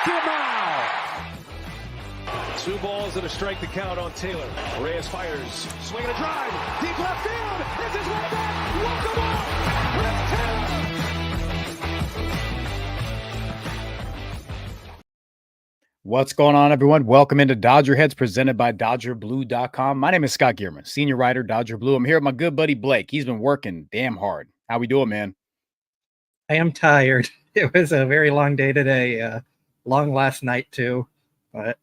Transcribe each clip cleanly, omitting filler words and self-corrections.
Two balls and a strike to count on Taylor. Reyes fires, swinging a drive, deep left field. This is way back. Walk the ball. Chris Taylor. What's going on, everyone? Welcome into DodgerHeads, presented by DodgerBlue.com. My name is Scott Geirman, senior writer, Dodger Blue. I'm here with my good buddy Blake. He's been working damn hard. How we doing, man? I am tired. It was a very long day today. Long last night too, but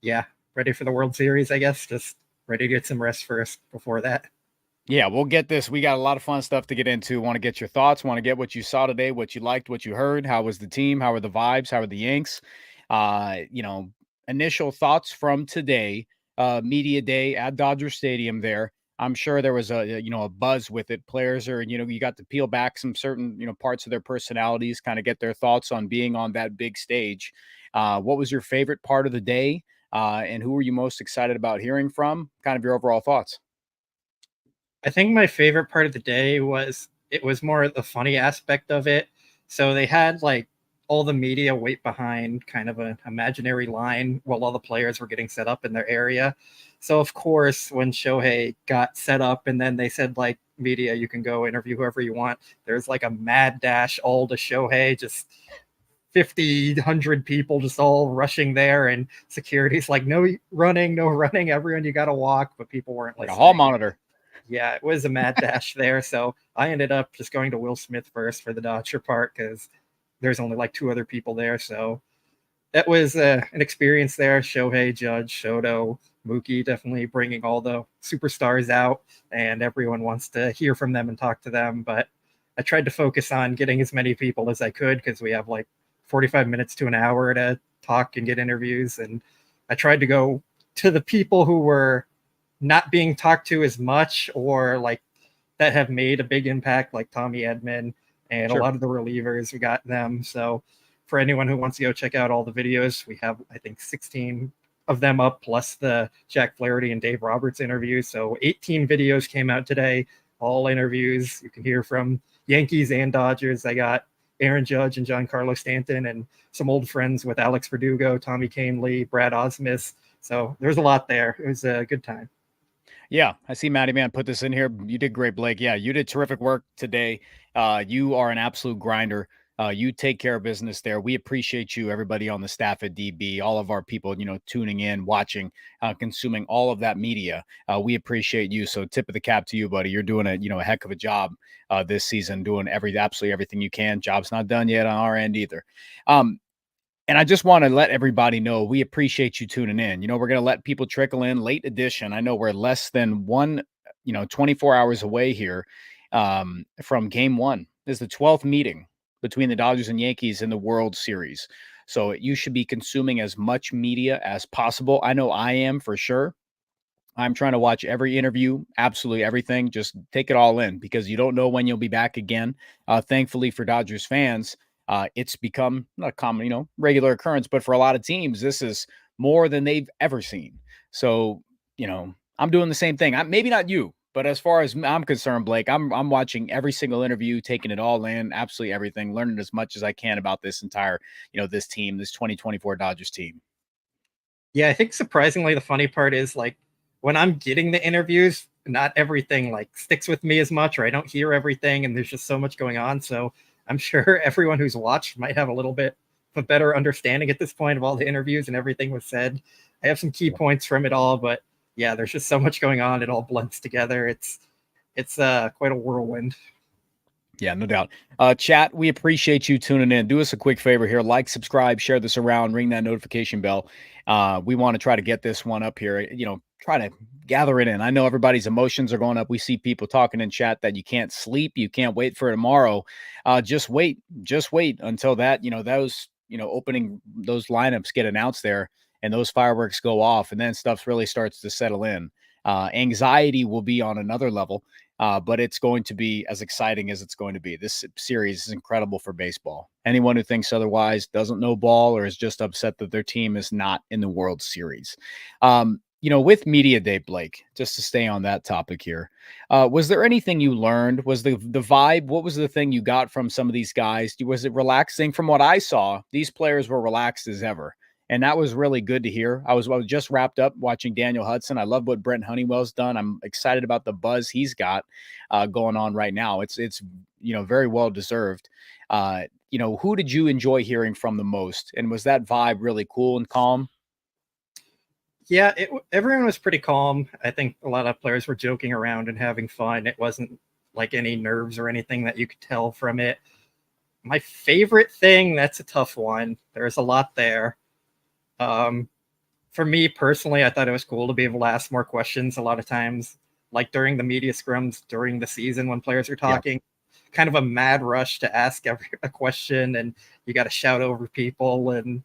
yeah, ready for the World Series, I guess. Just ready to get some rest first before that. Yeah, we'll get this. We got a lot of fun stuff to get into. Want to get your thoughts, want to get what you saw today, what you liked, what you heard. How was the team? How were the vibes? How were the Yanks? Initial thoughts from today, media day at Dodger Stadium there. I'm sure there was a buzz with it. Players are, you got to peel back some certain, parts of their personalities, kind of get their thoughts on being on that big stage. What was your favorite part of the day? And who were you most excited about hearing from? Kind of your overall thoughts. I think my favorite part of the day was more the funny aspect of it. So they had like all the media wait behind kind of an imaginary line while all the players were getting set up in their area. So of course, when Shohei got set up and then they said like, media, you can go interview whoever you want, there's like a mad dash all to Shohei, just 50, 100 people just all rushing there, and security's like, no running, everyone, you gotta walk, but people weren't like listening. A hall monitor. Yeah, it was a mad dash there. So I ended up just going to Will Smith first for the Dodger part because there's only like two other people there. So that was an experience there. Shohei, Judge, Shoto, Mookie, definitely bringing all the superstars out, and everyone wants to hear from them and talk to them. But I tried to focus on getting as many people as I could because we have like 45 minutes to an hour to talk and get interviews. And I tried to go to the people who were not being talked to as much, or like that have made a big impact, like Tommy Edman and Sure. A lot of the relievers. We got them. So for anyone who wants to go check out all the videos, we have, I think, 16 of them up, plus the Jack Flaherty and Dave Roberts interviews. So 18 videos came out today, all interviews. You can hear from Yankees and Dodgers. I got Aaron Judge and Giancarlo Stanton, and some old friends with Alex Verdugo, Tommy Kahnle, Brad Osmus. So there's a lot there. It was a good time. Yeah, I see Matty Man put this in here. You did great, Blake. Yeah, you did terrific work today. You are an absolute grinder. You take care of business there. We appreciate you, everybody on the staff at DB, all of our people, tuning in, watching, consuming all of that media. We appreciate you. So tip of the cap to you, buddy. You're doing a heck of a job this season, doing absolutely everything you can. Job's not done yet on our end either. And I just want to let everybody know we appreciate you tuning in. We're going to let people trickle in. Late edition. I know we're less than 24 hours away here from game one. This is the 12th meeting between the Dodgers and Yankees in the World Series. So you should be consuming as much media as possible. I know I am, for sure. I'm trying to watch every interview, absolutely everything. Just take it all in, because you don't know when you'll be back again. Thankfully for Dodgers fans, it's become not a common, regular occurrence, but for a lot of teams, this is more than they've ever seen. So, I'm doing the same thing. Maybe not you, but as far as I'm concerned, Blake, I'm watching every single interview, taking it all in, absolutely everything, learning as much as I can about this entire, this team, this 2024 Dodgers team. Yeah, I think surprisingly, the funny part is like when I'm getting the interviews, not everything like sticks with me as much, or I don't hear everything, and there's just so much going on. So I'm sure everyone who's watched might have a little bit of a better understanding at this point of all the interviews and everything was said. I have some key points from it all, but yeah, there's just so much going on. It all blends together. It's quite a whirlwind. Yeah, no doubt. Chat, we appreciate you tuning in. Do us a quick favor here. Like, subscribe, share this around, ring that notification bell. We want to try to get this one up here, try to gather it in. I know everybody's emotions are going up. We see people talking in chat that you can't sleep. You can't wait for tomorrow. Just wait until that, those, opening those lineups get announced there and those fireworks go off, and then stuff really starts to settle in. Anxiety will be on another level. But it's going to be as exciting as it's going to be. This series is incredible for baseball. Anyone who thinks otherwise doesn't know ball or is just upset that their team is not in the World Series. with media day, Blake, just to stay on that topic here, was there anything you learned? Was the vibe? What was the thing you got from some of these guys? Was it relaxing? From what I saw, these players were relaxed as ever, and that was really good to hear. I was just wrapped up watching Daniel Hudson. I love what Brent Honeywell's done. I'm excited about the buzz he's got going on right now. It's very well deserved. Who did you enjoy hearing from the most, and was that vibe really cool and calm? Yeah, everyone was pretty calm. I think a lot of players were joking around and having fun. It wasn't like any nerves or anything that you could tell from it. My favorite thing, that's a tough one. There's a lot there. For me personally, I thought it was cool to be able to ask more questions a lot of times, like during the media scrums during the season when players are talking. Kind of a mad rush to ask a question, and you got to shout over people and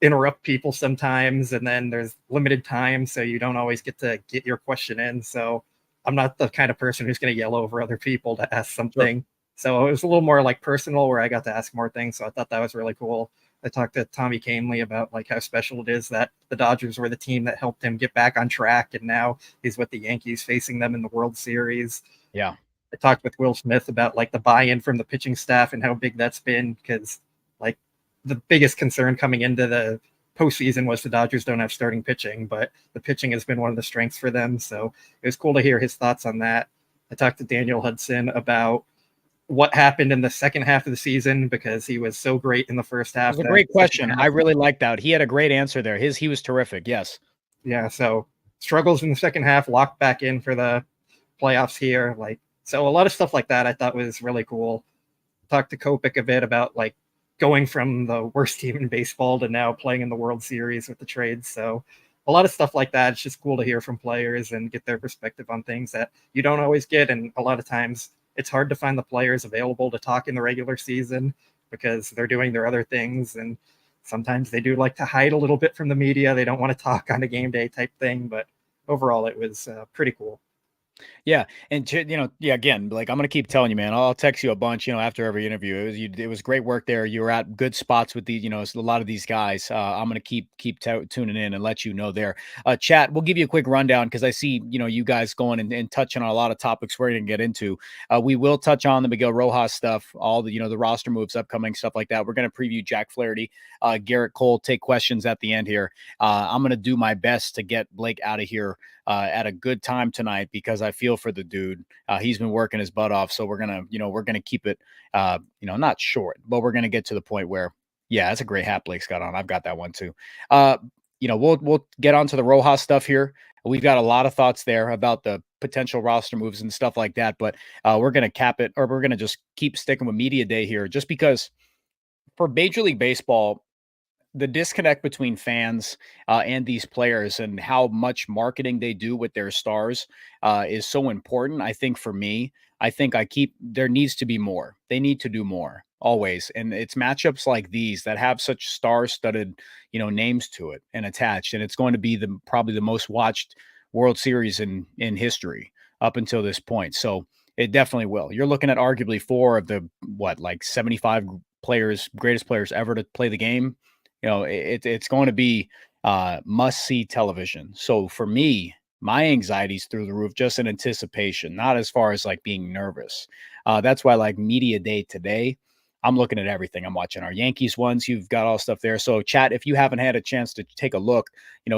interrupt people sometimes, and then there's limited time, so you don't always get to get your question in. So I'm not the kind of person who's going to yell over other people to ask something. Sure. So it was a little more like personal, where I got to ask more things. So I thought that was really cool. I talked to Tommy Kahnle about like how special it is that the Dodgers were the team that helped him get back on track, and now he's with the Yankees facing them in the World Series. Yeah. I talked with Will Smith about like the buy-in from the pitching staff and how big that's been, because like the biggest concern coming into the postseason was the Dodgers don't have starting pitching, but the pitching has been one of the strengths for them. So it was cool to hear his thoughts on that. I talked to Daniel Hudson about what happened in the second half of the season, because he was so great in the first half. That's a great question. I really like that. He had a great answer there. He was terrific. Yes. Yeah. So struggles in the second half, locked back in for the playoffs here. So a lot of stuff like that I thought was really cool. Talked to Kopech a bit about like going from the worst team in baseball to now playing in the World Series with the trades. So a lot of stuff like that. It's just cool to hear from players and get their perspective on things that you don't always get. And a lot of times it's hard to find the players available to talk in the regular season because they're doing their other things. And sometimes they do like to hide a little bit from the media. They don't want to talk on a game day type thing, but overall it was pretty cool. Yeah. And again, like I'm going to keep telling you, man, I'll text you a bunch, after every interview. It was great work there. You were at good spots with these, a lot of these guys. I'm going to keep tuning in and let you know there. Chat, we'll give you a quick rundown, because I see, you guys going and touching on a lot of topics we're going to get into. We will touch on the Miguel Rojas stuff, all the, the roster moves, upcoming stuff like that. We're going to preview Jack Flaherty, Garrett Cole, take questions at the end here. I'm going to do my best to get Blake out of here at a good time tonight, because I feel for the dude. He's been working his butt off. So we're going to keep it, not short, but we're going to get to the point where, yeah, that's a great hat Blake's got on. I've got that one too. We'll get onto the Rojas stuff here. We've got a lot of thoughts there about the potential roster moves and stuff like that, but we're going to cap it, or we're going to just keep sticking with media day here, just because for Major League Baseball, the disconnect between fans and these players and how much marketing they do with their stars is so important. I think for me, there needs to be more. They need to do more always. And it's matchups like these that have such star-studded, names to it and attached. And it's going to be probably the most watched World Series in history up until this point. So it definitely will. You're looking at arguably 4 of the 75 greatest players ever to play the game. It's going to be must-see television. So for me, my anxiety's through the roof, just in anticipation, not as far as like being nervous. That's why like media day today, I'm looking at everything. I'm watching our Yankees ones. You've got all stuff there. So chat, if you haven't had a chance to take a look,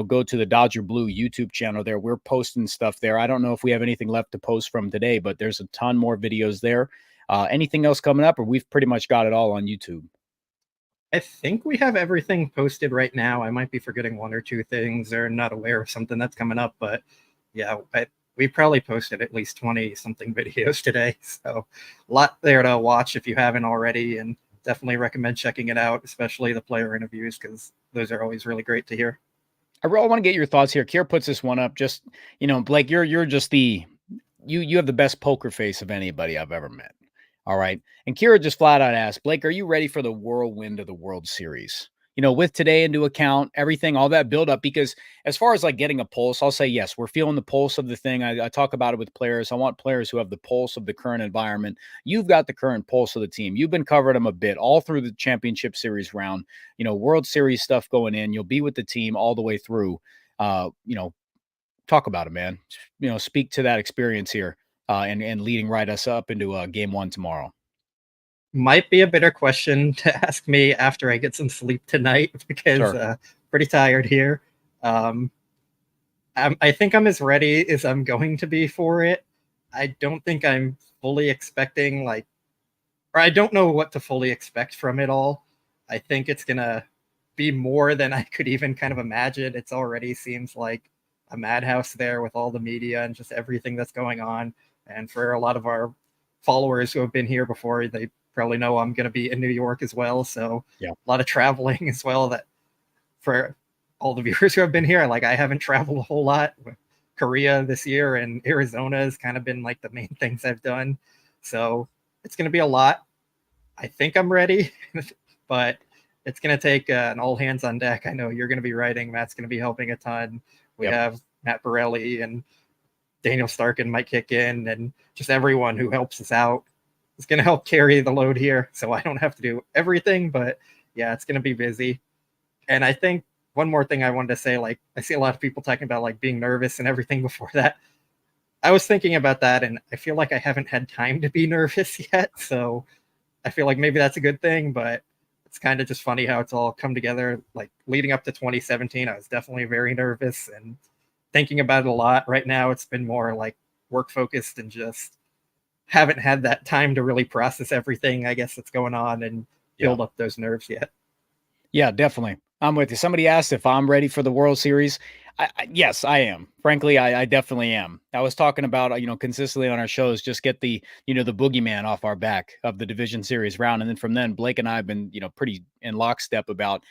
go to the Dodger Blue YouTube channel there. We're posting stuff there. I don't know if we have anything left to post from today, but there's a ton more videos there. Anything else coming up, or we've pretty much got it all on YouTube? I think we have everything posted right now. I might be forgetting 1 or 2 things, or not aware of something that's coming up, but yeah, we probably posted at least 20 something videos today. So a lot there to watch if you haven't already, and definitely recommend checking it out, especially the player interviews, because those are always really great to hear. I really want to get your thoughts here. Kier puts this one up. Just, Blake, you're just you have the best poker face of anybody I've ever met. All right. And Kira just flat out asked, Blake, are you ready for the whirlwind of the World Series? With today into account, everything, all that buildup, because as far as like getting a pulse, I'll say, yes, we're feeling the pulse of the thing. I talk about it with players. I want players who have the pulse of the current environment. You've got the current pulse of the team. You've been covering them a bit all through the championship series round, World Series stuff going in. You'll be with the team all the way through, Talk about it, man. Speak to that experience here, and leading right us up into game one tomorrow. Might be a better question to ask me after I get some sleep tonight because Sure. pretty tired here. Um, I think I'm as ready as I'm going to be for it. I don't think I'm fully expecting or I don't know what to fully expect from it all. I think it's gonna be more than I could even kind of imagine. It's already seems like a madhouse there with all the media and just everything that's going on. And for a lot of our followers who have been here before, they probably know I'm going to be in New York as well. So Yeah. a lot of traveling as well. That for all the viewers who have been here, like I haven't traveled a whole lot. Korea this year and Arizona has kind of been like the main things I've done. So it's going to be a lot. I think I'm ready, but it's going to take an all hands on deck. I know you're going to be writing. Matt's going to be helping a ton. We Yep. have Matt Borelli and Daniel Starkin might kick in, and just everyone who helps us out is going to help carry the load here. So I don't have to do everything, but yeah, it's going to be busy. And I think one more thing I wanted to say, like I see a lot of people talking about like being nervous and everything before that. I was thinking about that, and I feel like I haven't had time to be nervous yet. So I feel like maybe that's a good thing, but it's kind of just funny how it's all come together. Like leading up to 2017, I was definitely very nervous and thinking about it a lot. Right now, it's been more like work focused and just haven't had that time to really process everything, I guess, that's going on and Yeah. build up those nerves yet. Yeah, definitely. I'm with you. Somebody asked if I'm ready for the World Series. Yes, I am. Frankly, I definitely am. I was talking about, consistently on our shows, just get the boogeyman off our back of the division series round. And then from then, Blake and I have been, pretty in lockstep about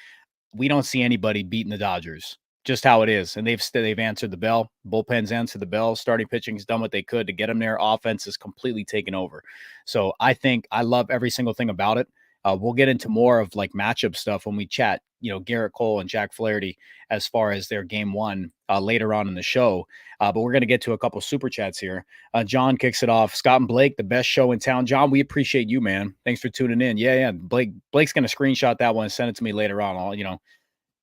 we don't see anybody beating the Dodgers. Just how it is. And they've answered the bell. Bullpen's answered the bell. Starting pitching's done what they could to get them there. Offense is completely taken over. So I think I love every single thing about it. We'll get into more of like matchup stuff when we chat, Garrett Cole and Jack Flaherty as far as their game one later on in the show. But we're going to get to a couple super chats here. John kicks it off. Scott and Blake, the best show in town. John, we appreciate you, man. Thanks for tuning in. Yeah. Blake's going to screenshot that one and send it to me later on. I'll,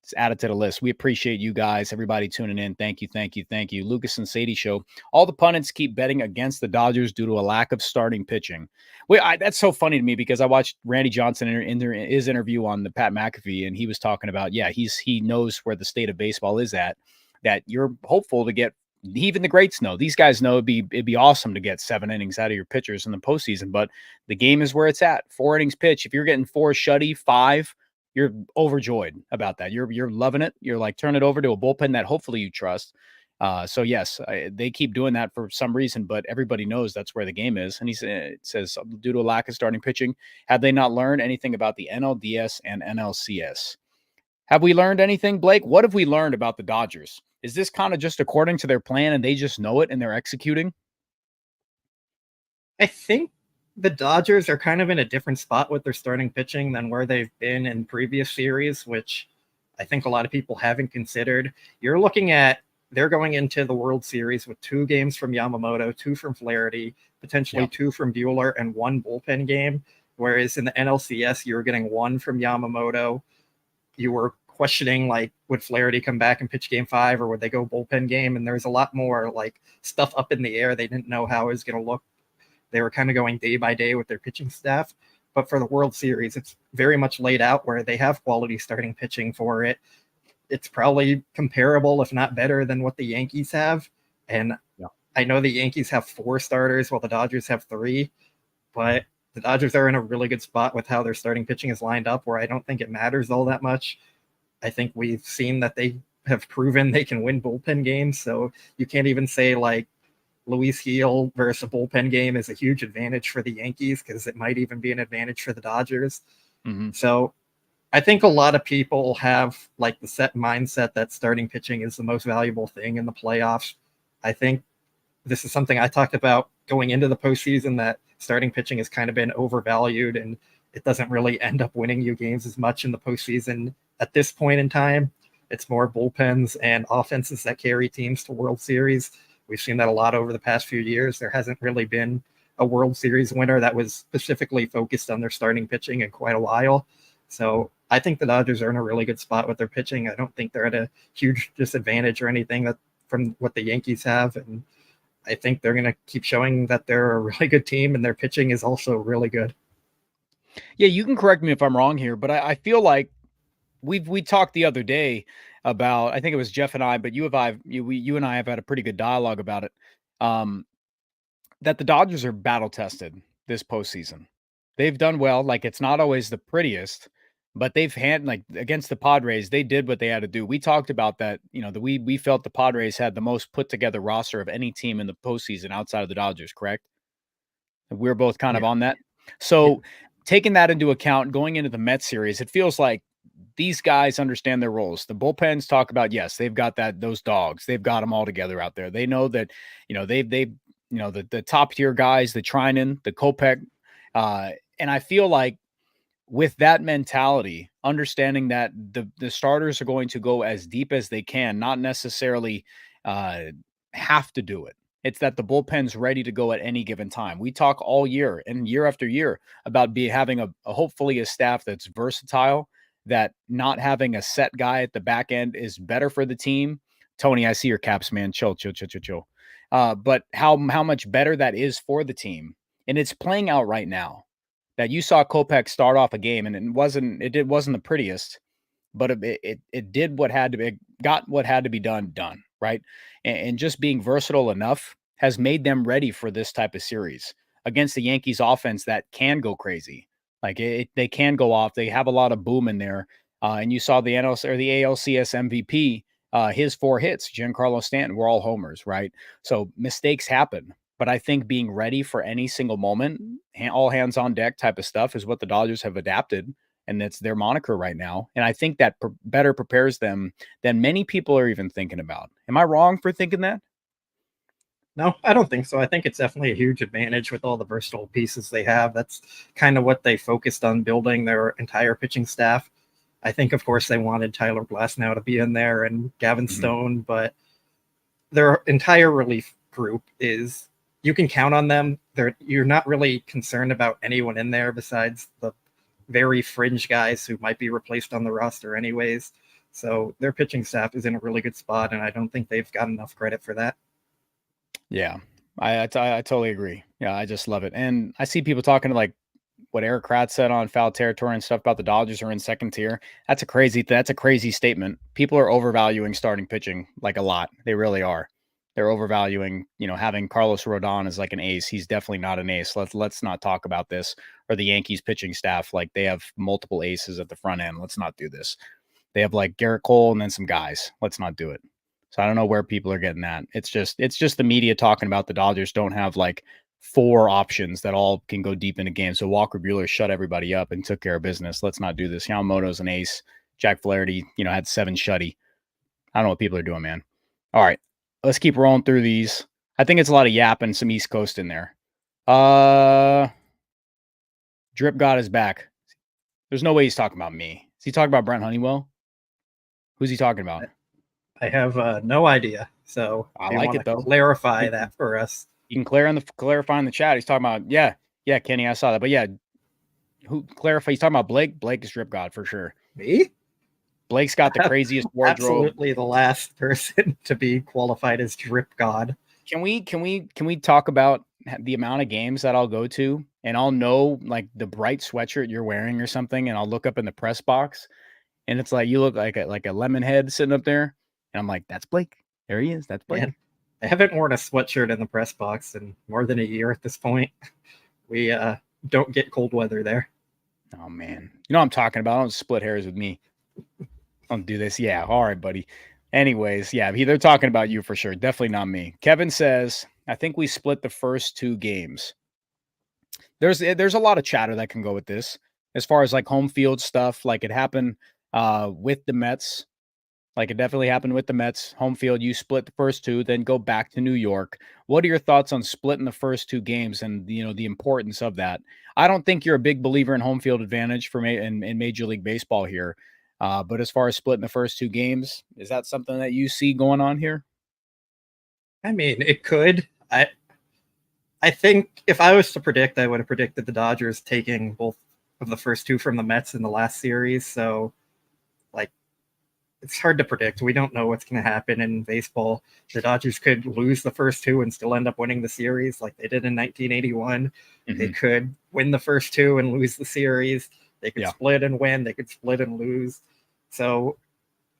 it's added to the list. We appreciate you guys, everybody tuning in. Thank you, thank you, thank you. Lucas and Sadie show. All the pundits keep betting against the Dodgers due to a lack of starting pitching. That's so funny to me because I watched Randy Johnson in his interview on the Pat McAfee, and he was talking about, he knows where the state of baseball is at, that you're hopeful to get. Even the greats know. These guys know it'd be awesome to get 7 innings out of your pitchers in the postseason, but the game is where it's at. 4 innings pitch. If you're getting 4 shutty, 5, you're overjoyed about that. You're loving it. You're like, turn it over to a bullpen that hopefully you trust. So yes, they keep doing that for some reason, but everybody knows that's where the game is. And it says due to a lack of starting pitching, have they not learned anything about the NLDS and NLCS? Have we learned anything, Blake? What have we learned about the Dodgers? Is this kind of just according to their plan and they just know it and they're executing? I think the Dodgers are kind of in a different spot with their starting pitching than where they've been in previous series, which I think a lot of people haven't considered. You're looking at they're going into the World Series with 2 games from Yamamoto, 2 from Flaherty, potentially 2 from Buehler, and 1 bullpen game. Whereas in the NLCS, you were getting 1 from Yamamoto. You were questioning like, would Flaherty come back and pitch game 5 or would they go bullpen game? And there's a lot more like stuff up in the air. They didn't know how it was going to look. They were kind of going day by day with their pitching staff. But for the World Series, it's very much laid out where they have quality starting pitching for it. It's probably comparable, if not better, than what the Yankees have. And I know the Yankees have 4 starters while the Dodgers have 3. But the Dodgers are in a really good spot with how their starting pitching is lined up, where I don't think it matters all that much. I think we've seen that they have proven they can win bullpen games. So you can't even say like, Luis Gil versus a bullpen game is a huge advantage for the Yankees because it might even be an advantage for the Dodgers. Mm-hmm. So I think a lot of people have like the set mindset that starting pitching is the most valuable thing in the playoffs. I think this is something I talked about going into the postseason, that starting pitching has kind of been overvalued and it doesn't really end up winning you games as much in the postseason at this point in time. It's more bullpens and offenses that carry teams to World Series. We've seen that a lot over the past few years. There hasn't really been a World Series winner that was specifically focused on their starting pitching in quite a while. So I think the Dodgers are in a really good spot with their pitching. I don't think they're at a huge disadvantage or anything from what the Yankees have. And I think they're going to keep showing that they're a really good team, and their pitching is also really good. Yeah, you can correct me if I'm wrong here, but I feel like we talked the other day about, I think it was Jeff and I, but you and I have had a pretty good dialogue about it. That the Dodgers are battle tested this postseason. They've done well. Like, it's not always the prettiest, but they've had, like, against the Padres, they did what they had to do. We talked about that. We felt the Padres had the most put together roster of any team in the postseason outside of the Dodgers. Correct? We're both kind of on that. So, taking that into account, going into the Mets series, it feels like these guys understand their roles. The bullpens talk about, yes, they've got those dogs. They've got them all together out there. They know that, the top tier guys, the Trinan, the Kopech. And I feel like with that mentality, understanding that the starters are going to go as deep as they can, not necessarily have to do it. It's that the bullpen's ready to go at any given time. We talk all year and year after year about having a hopefully a staff that's versatile, that not having a set guy at the back end is better for the team. Tony, I see your caps, man. Chill. But how much better that is for the team. And it's playing out right now. That you saw Kopech start off a game, and it wasn't the prettiest, but it did what had to be, got what had to be done, right? And just being versatile enough has made them ready for this type of series against the Yankees offense that can go crazy. Like, they can go off. They have a lot of boom in there. And you saw the ALCS MVP, his 4 hits, Giancarlo Stanton, were all homers, right? So mistakes happen. But I think being ready for any single moment, all hands on deck type of stuff is what the Dodgers have adapted. And that's their moniker right now. And I think that better prepares them than many people are even thinking about. Am I wrong for thinking that? No, I don't think so. I think it's definitely a huge advantage with all the versatile pieces they have. That's kind of what they focused on building their entire pitching staff. I think, of course, they wanted Tyler Glasnow to be in there and Gavin Stone, but their entire relief group is, you can count on them. You're not really concerned about anyone in there besides the very fringe guys who might be replaced on the roster anyways. So their pitching staff is in a really good spot, and I don't think they've got enough credit for that. Yeah, I totally agree. Yeah, I just love it. And I see people talking to, like, what Eric Kratz said on Foul Territory and stuff about the Dodgers are in second tier. That's a crazy statement. People are overvaluing starting pitching, like, a lot. They really are. They're overvaluing, having Carlos Rodon as like an ace. He's definitely not an ace. Let's not talk about this. Or the Yankees pitching staff, like, they have multiple aces at the front end. Let's not do this. They have, like, Garrett Cole and then some guys. Let's not do it. So I don't know where people are getting that. It's just the media talking about the Dodgers don't have, like, 4 options that all can go deep into games. So Walker Buehler shut everybody up and took care of business. Let's not do this. Yamamoto's an ace. Jack Flaherty, had 7 shutty. I don't know what people are doing, man. All right, let's keep rolling through these. I think it's a lot of yap and some East Coast in there. Drip God is back. There's no way he's talking about me. Is he talking about Brent Honeywell? Who's he talking about? I have no idea. So I like it, though. Clarify that for us. You can clarify in the chat. He's talking about, yeah, Kenny, I saw that. But yeah, who clarify? He's talking about Blake. Blake is Drip God for sure. Me? Blake's got the craziest wardrobe. Absolutely the last person to be qualified as Drip God. Can we talk about the amount of games that I'll go to and I'll know, like, the bright sweatshirt you're wearing or something, and I'll look up in the press box and it's like, you look like a lemon head sitting up there, and I'm like, that's Blake. There he is. That's Blake. Man, I haven't worn a sweatshirt in the press box in more than a year at this point. We don't get cold weather there. Oh man, you know what I'm talking about. Don't split hairs with me. Don't do this. Yeah. All right, buddy. Anyways, yeah, they're talking about you for sure. Definitely not me. Kevin says, I think we split the first 2 games. There's a lot of chatter that can go with this as far as, like, home field stuff. Like, it happened with the Mets. Like, it definitely happened with the Mets. Home field, you split the first 2, then go back to New York. What are your thoughts on splitting the first 2 games and, the importance of that? I don't think you're a big believer in home field advantage in Major League Baseball here. But as far as splitting the first 2 games, is that something that you see going on here? I mean, it could. I think if I was to predict, I would have predicted the Dodgers taking both of the first 2 from the Mets in the last series. So, like, it's hard to predict. We don't know what's going to happen in baseball. The Dodgers could lose the first two and still end up winning the series like they did in 1981. They could win the first two and lose the series. They could split and win. They could split and lose. So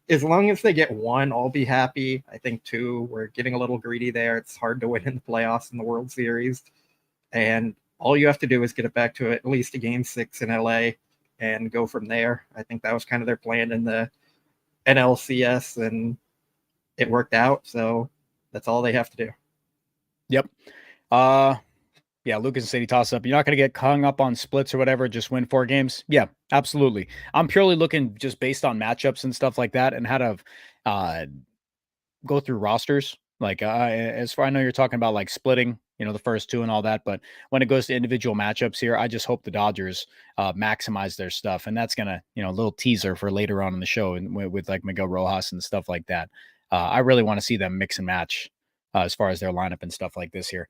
as long as they get one, I'll be happy. I think two, we're getting a little greedy there. It's hard to win in the playoffs in the World Series. And all you have to do is get it back to at least a game 6 in LA and go from there. I think that was kind of their plan in the NLCS, and it worked out. So that's all they have to do. Yep. Yeah, Lucas said he tossed up. You're not going to get hung up on splits or whatever. Just win 4 games. Yeah, absolutely. I'm purely looking just based on matchups and stuff like that, and how to go through rosters. Like as far I know, you're talking about like splitting, the first 2 and all that. But when it goes to individual matchups here, I just hope the Dodgers maximize their stuff, and that's gonna, a little teaser for later on in the show, and with like Miguel Rojas and stuff like that. I really want to see them mix and match as far as their lineup and stuff like this here.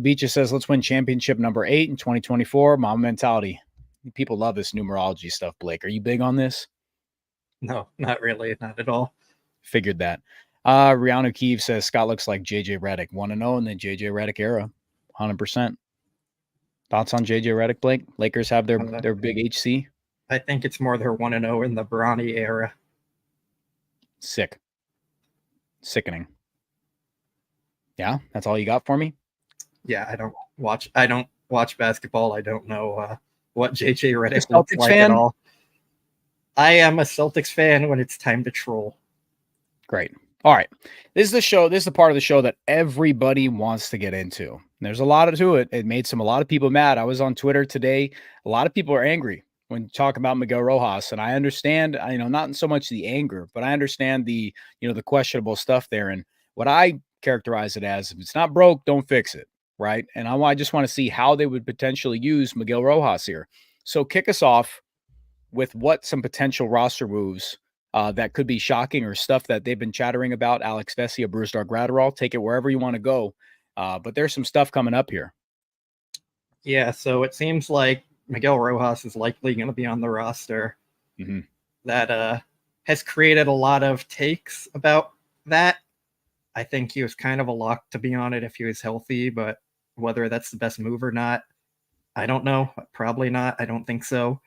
Beaches says, let's win championship number 8 in 2024. Mom mentality. People love this numerology stuff, Blake. Are you big on this? No, not really. Not at all. Figured that. Rihanna Keeve says, Scott looks like JJ Redick. 1-0 in the JJ Redick era. 100%. Thoughts on JJ Redick, Blake? Lakers have their big HC? I think it's more their 1-0 in the Bronny era. Sick. Sickening. Yeah, that's all you got for me? Yeah, I don't watch basketball. I don't know what JJ Redick looks like fan? at all. I am a Celtics fan when it's time to troll. Great. All right. This is the show. This is the part of the show that everybody wants to get into. There's a lot to it. It made a lot of people mad. I was on Twitter today. A lot of people are angry when talking about Miguel Rojas. And I understand, not so much the anger, but I understand the questionable stuff there. And what I characterize it as, if it's not broke, don't fix it. Right. And I just want to see how they would potentially use Miguel Rojas here. So kick us off with what some potential roster moves that could be shocking, or stuff that they've been chattering about. Alex Vesia, Brusdar Graterol, take it wherever you want to go. But there's some stuff coming up here. Yeah, so it seems like Miguel Rojas is likely going to be on the roster. Mm-hmm. That has created a lot of takes about that. I think he was kind of a lock to be on it if he was healthy, but whether that's the best move or not, I don't know. Probably not. I don't think so.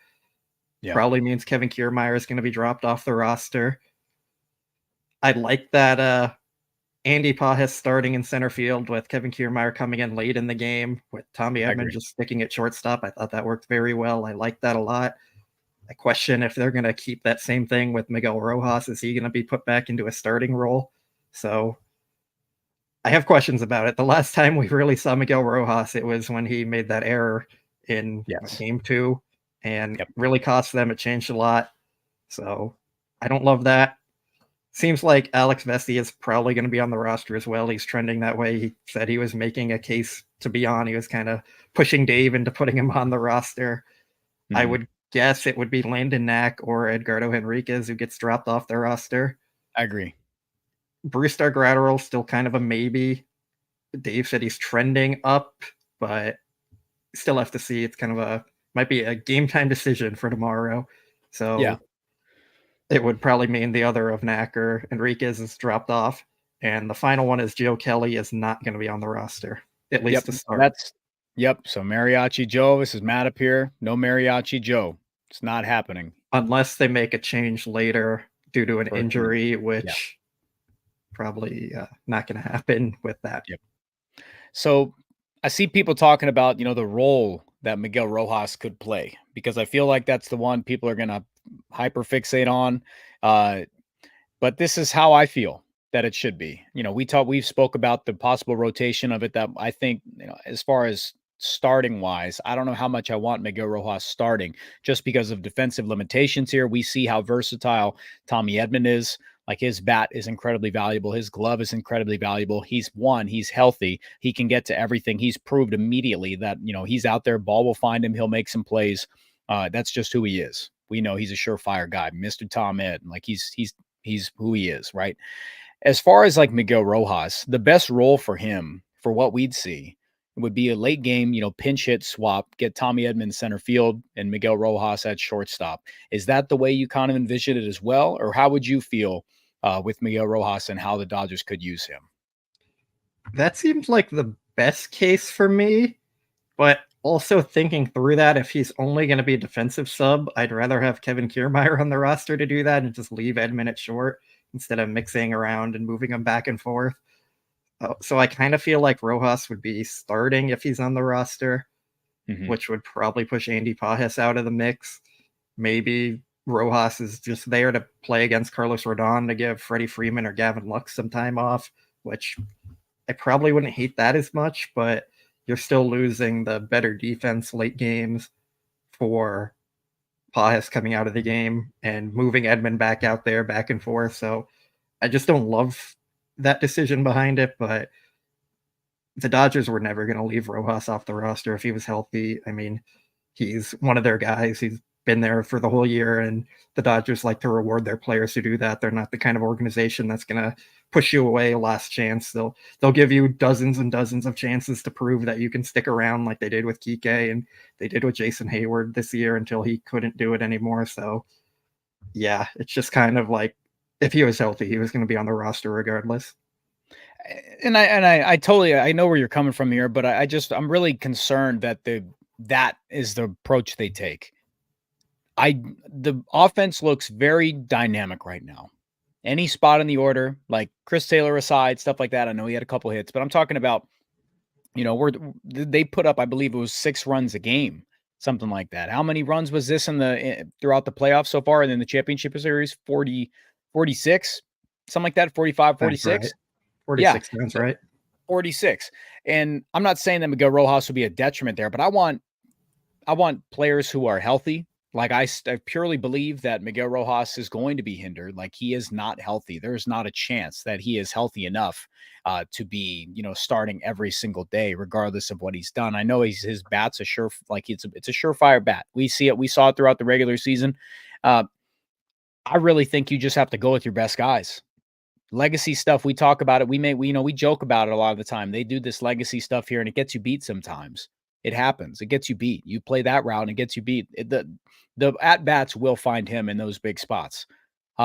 Yeah. Probably means Kevin Kiermaier is going to be dropped off the roster. I like that Andy Pajes starting in center field with Kevin Kiermaier coming in late in the game with Tommy Edman just sticking at shortstop. I thought that worked very well. I like that a lot. I question if they're going to keep that same thing with Miguel Rojas. Is he going to be put back into a starting role? So I have questions about it. The last time we really saw Miguel Rojas, it was when he made that error in game 2. And really cost them. It changed a lot. So I don't love that. Seems like Alex Vesia is probably going to be on the roster as well. He's trending that way. He said he was making a case to be on. He was kind of pushing Dave into putting him on the roster. Mm-hmm. I would guess it would be Landon Knack or Edgardo Henriquez who gets dropped off the roster. I agree. Brusdar Graterol still kind of a maybe. Dave said he's trending up, but still have to see. It's kind of might be a game time decision for tomorrow. So yeah, it would probably mean the other of Knack or Enriquez is dropped off. And the final one is Joe Kelly is not going to be on the roster, at least to start. So Mariachi Joe, this is Matt up here. No Mariachi Joe. It's not happening. Unless they make a change later due to an injury, which probably not going to happen with that. Yep. So I see people talking about, the role that Miguel Rojas could play, because I feel like that's the one people are going to hyperfixate on. But this is how I feel that it should be. We've spoke about the possible rotation of it, that I think, as far as starting wise, I don't know how much I want Miguel Rojas starting, just because of defensive limitations here. We see how versatile Tommy Edman is. Like, his bat is incredibly valuable. His glove is incredibly valuable. He's healthy. He can get to everything. He's proved immediately that, he's out there. Ball will find him. He'll make some plays. That's just who he is. We know he's a surefire guy, Mr. Tom Ed. Like, he's who he is, right? As far as like Miguel Rojas, the best role for him, for what we'd see, would be a late game, pinch hit swap, get Tommy Edman center field and Miguel Rojas at shortstop. Is that the way you kind of envision it as well? Or how would you feel with Miguel Rojas and how the Dodgers could use him? That seems like the best case for me, but also thinking through that, if he's only going to be a defensive sub, I'd rather have Kevin Kiermaier on the roster to do that and just leave Edman at short instead of mixing around and moving them back and forth. So I kind of feel like Rojas would be starting if he's on the roster, which would probably push Andy Pages out of the mix. Maybe Rojas is just there to play against Carlos Rodon to give Freddie Freeman or Gavin Lux some time off, which I probably wouldn't hate that as much, but you're still losing the better defense late games for Pages coming out of the game and moving Edman back out there back and forth. So I just don't love that decision behind it, but the Dodgers were never going to leave Rojas off the roster if he was healthy. I mean, he's one of their guys. He's been there for the whole year, and the Dodgers like to reward their players who do that. They're not the kind of organization that's going to push you away last chance. They'll give you dozens and dozens of chances to prove that you can stick around, like they did with Kike and they did with Jason Hayward this year until he couldn't do it anymore. So yeah, it's just kind of like, if he was healthy, he was going to be on the roster regardless. And I totally, I know where you're coming from here, but I'm really concerned that that is the approach they take. The offense looks very dynamic right now. Any spot in the order, like Chris Taylor aside, stuff like that. I know he had a couple hits, but I'm talking about, they put up, I believe it was 6 runs a game, something like that. How many runs was this throughout the playoffs so far? And then the championship series, 46, something like that, 45, 46. Right. 46 runs, right? 46. And I'm not saying that Miguel Rojas will be a detriment there, but I want players who are healthy. Like I purely believe that Miguel Rojas is going to be hindered. Like he is not healthy. There's not a chance that he is healthy enough to be, starting every single day, regardless of what he's done. I know his bat's it's a surefire bat. We see it. We saw it throughout the regular season. I really think you just have to go with your best guys. Legacy stuff, we talk about it. We joke about it a lot of the time. They do this legacy stuff here and it gets you beat sometimes. It happens. It gets you beat. You play that route and it gets you beat. The at-bats will find him in those big spots.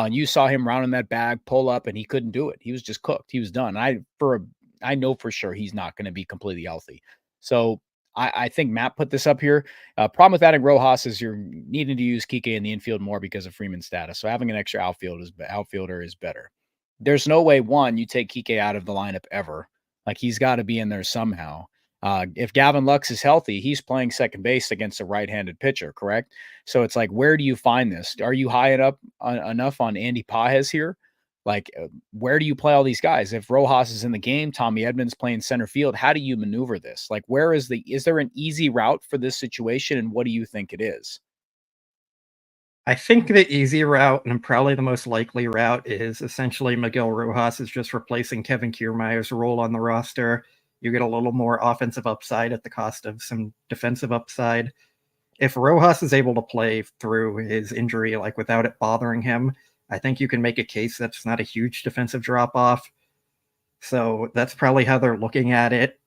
You saw him rounding that bag, pull up, and he couldn't do it. He was just cooked. He was done. I know for sure he's not going to be completely healthy. So I think Matt put this up here. Problem with adding Rojas is you're needing to use Kike in the infield more because of Freeman's status. So having an extra outfielder is better. There's no way, one, you take Kike out of the lineup ever. Like he's got to be in there somehow. If Gavin Lux is healthy, he's playing second base against a right-handed pitcher, correct? So it's like, where do you find this? Are you high enough on Andy Pages here? Like, where do you play all these guys? If Rojas is in the game, Tommy Edman's playing center field, how do you maneuver this? Like, is there an easy route for this situation, and what do you think it is? I think the easy route, and probably the most likely route, is essentially Miguel Rojas is just replacing Kevin Kiermaier's role on the roster. You get a little more offensive upside at the cost of some defensive upside. If Rojas is able to play through his injury, like without it bothering him, I think you can make a case that's not a huge defensive drop-off. So that's probably how they're looking at it.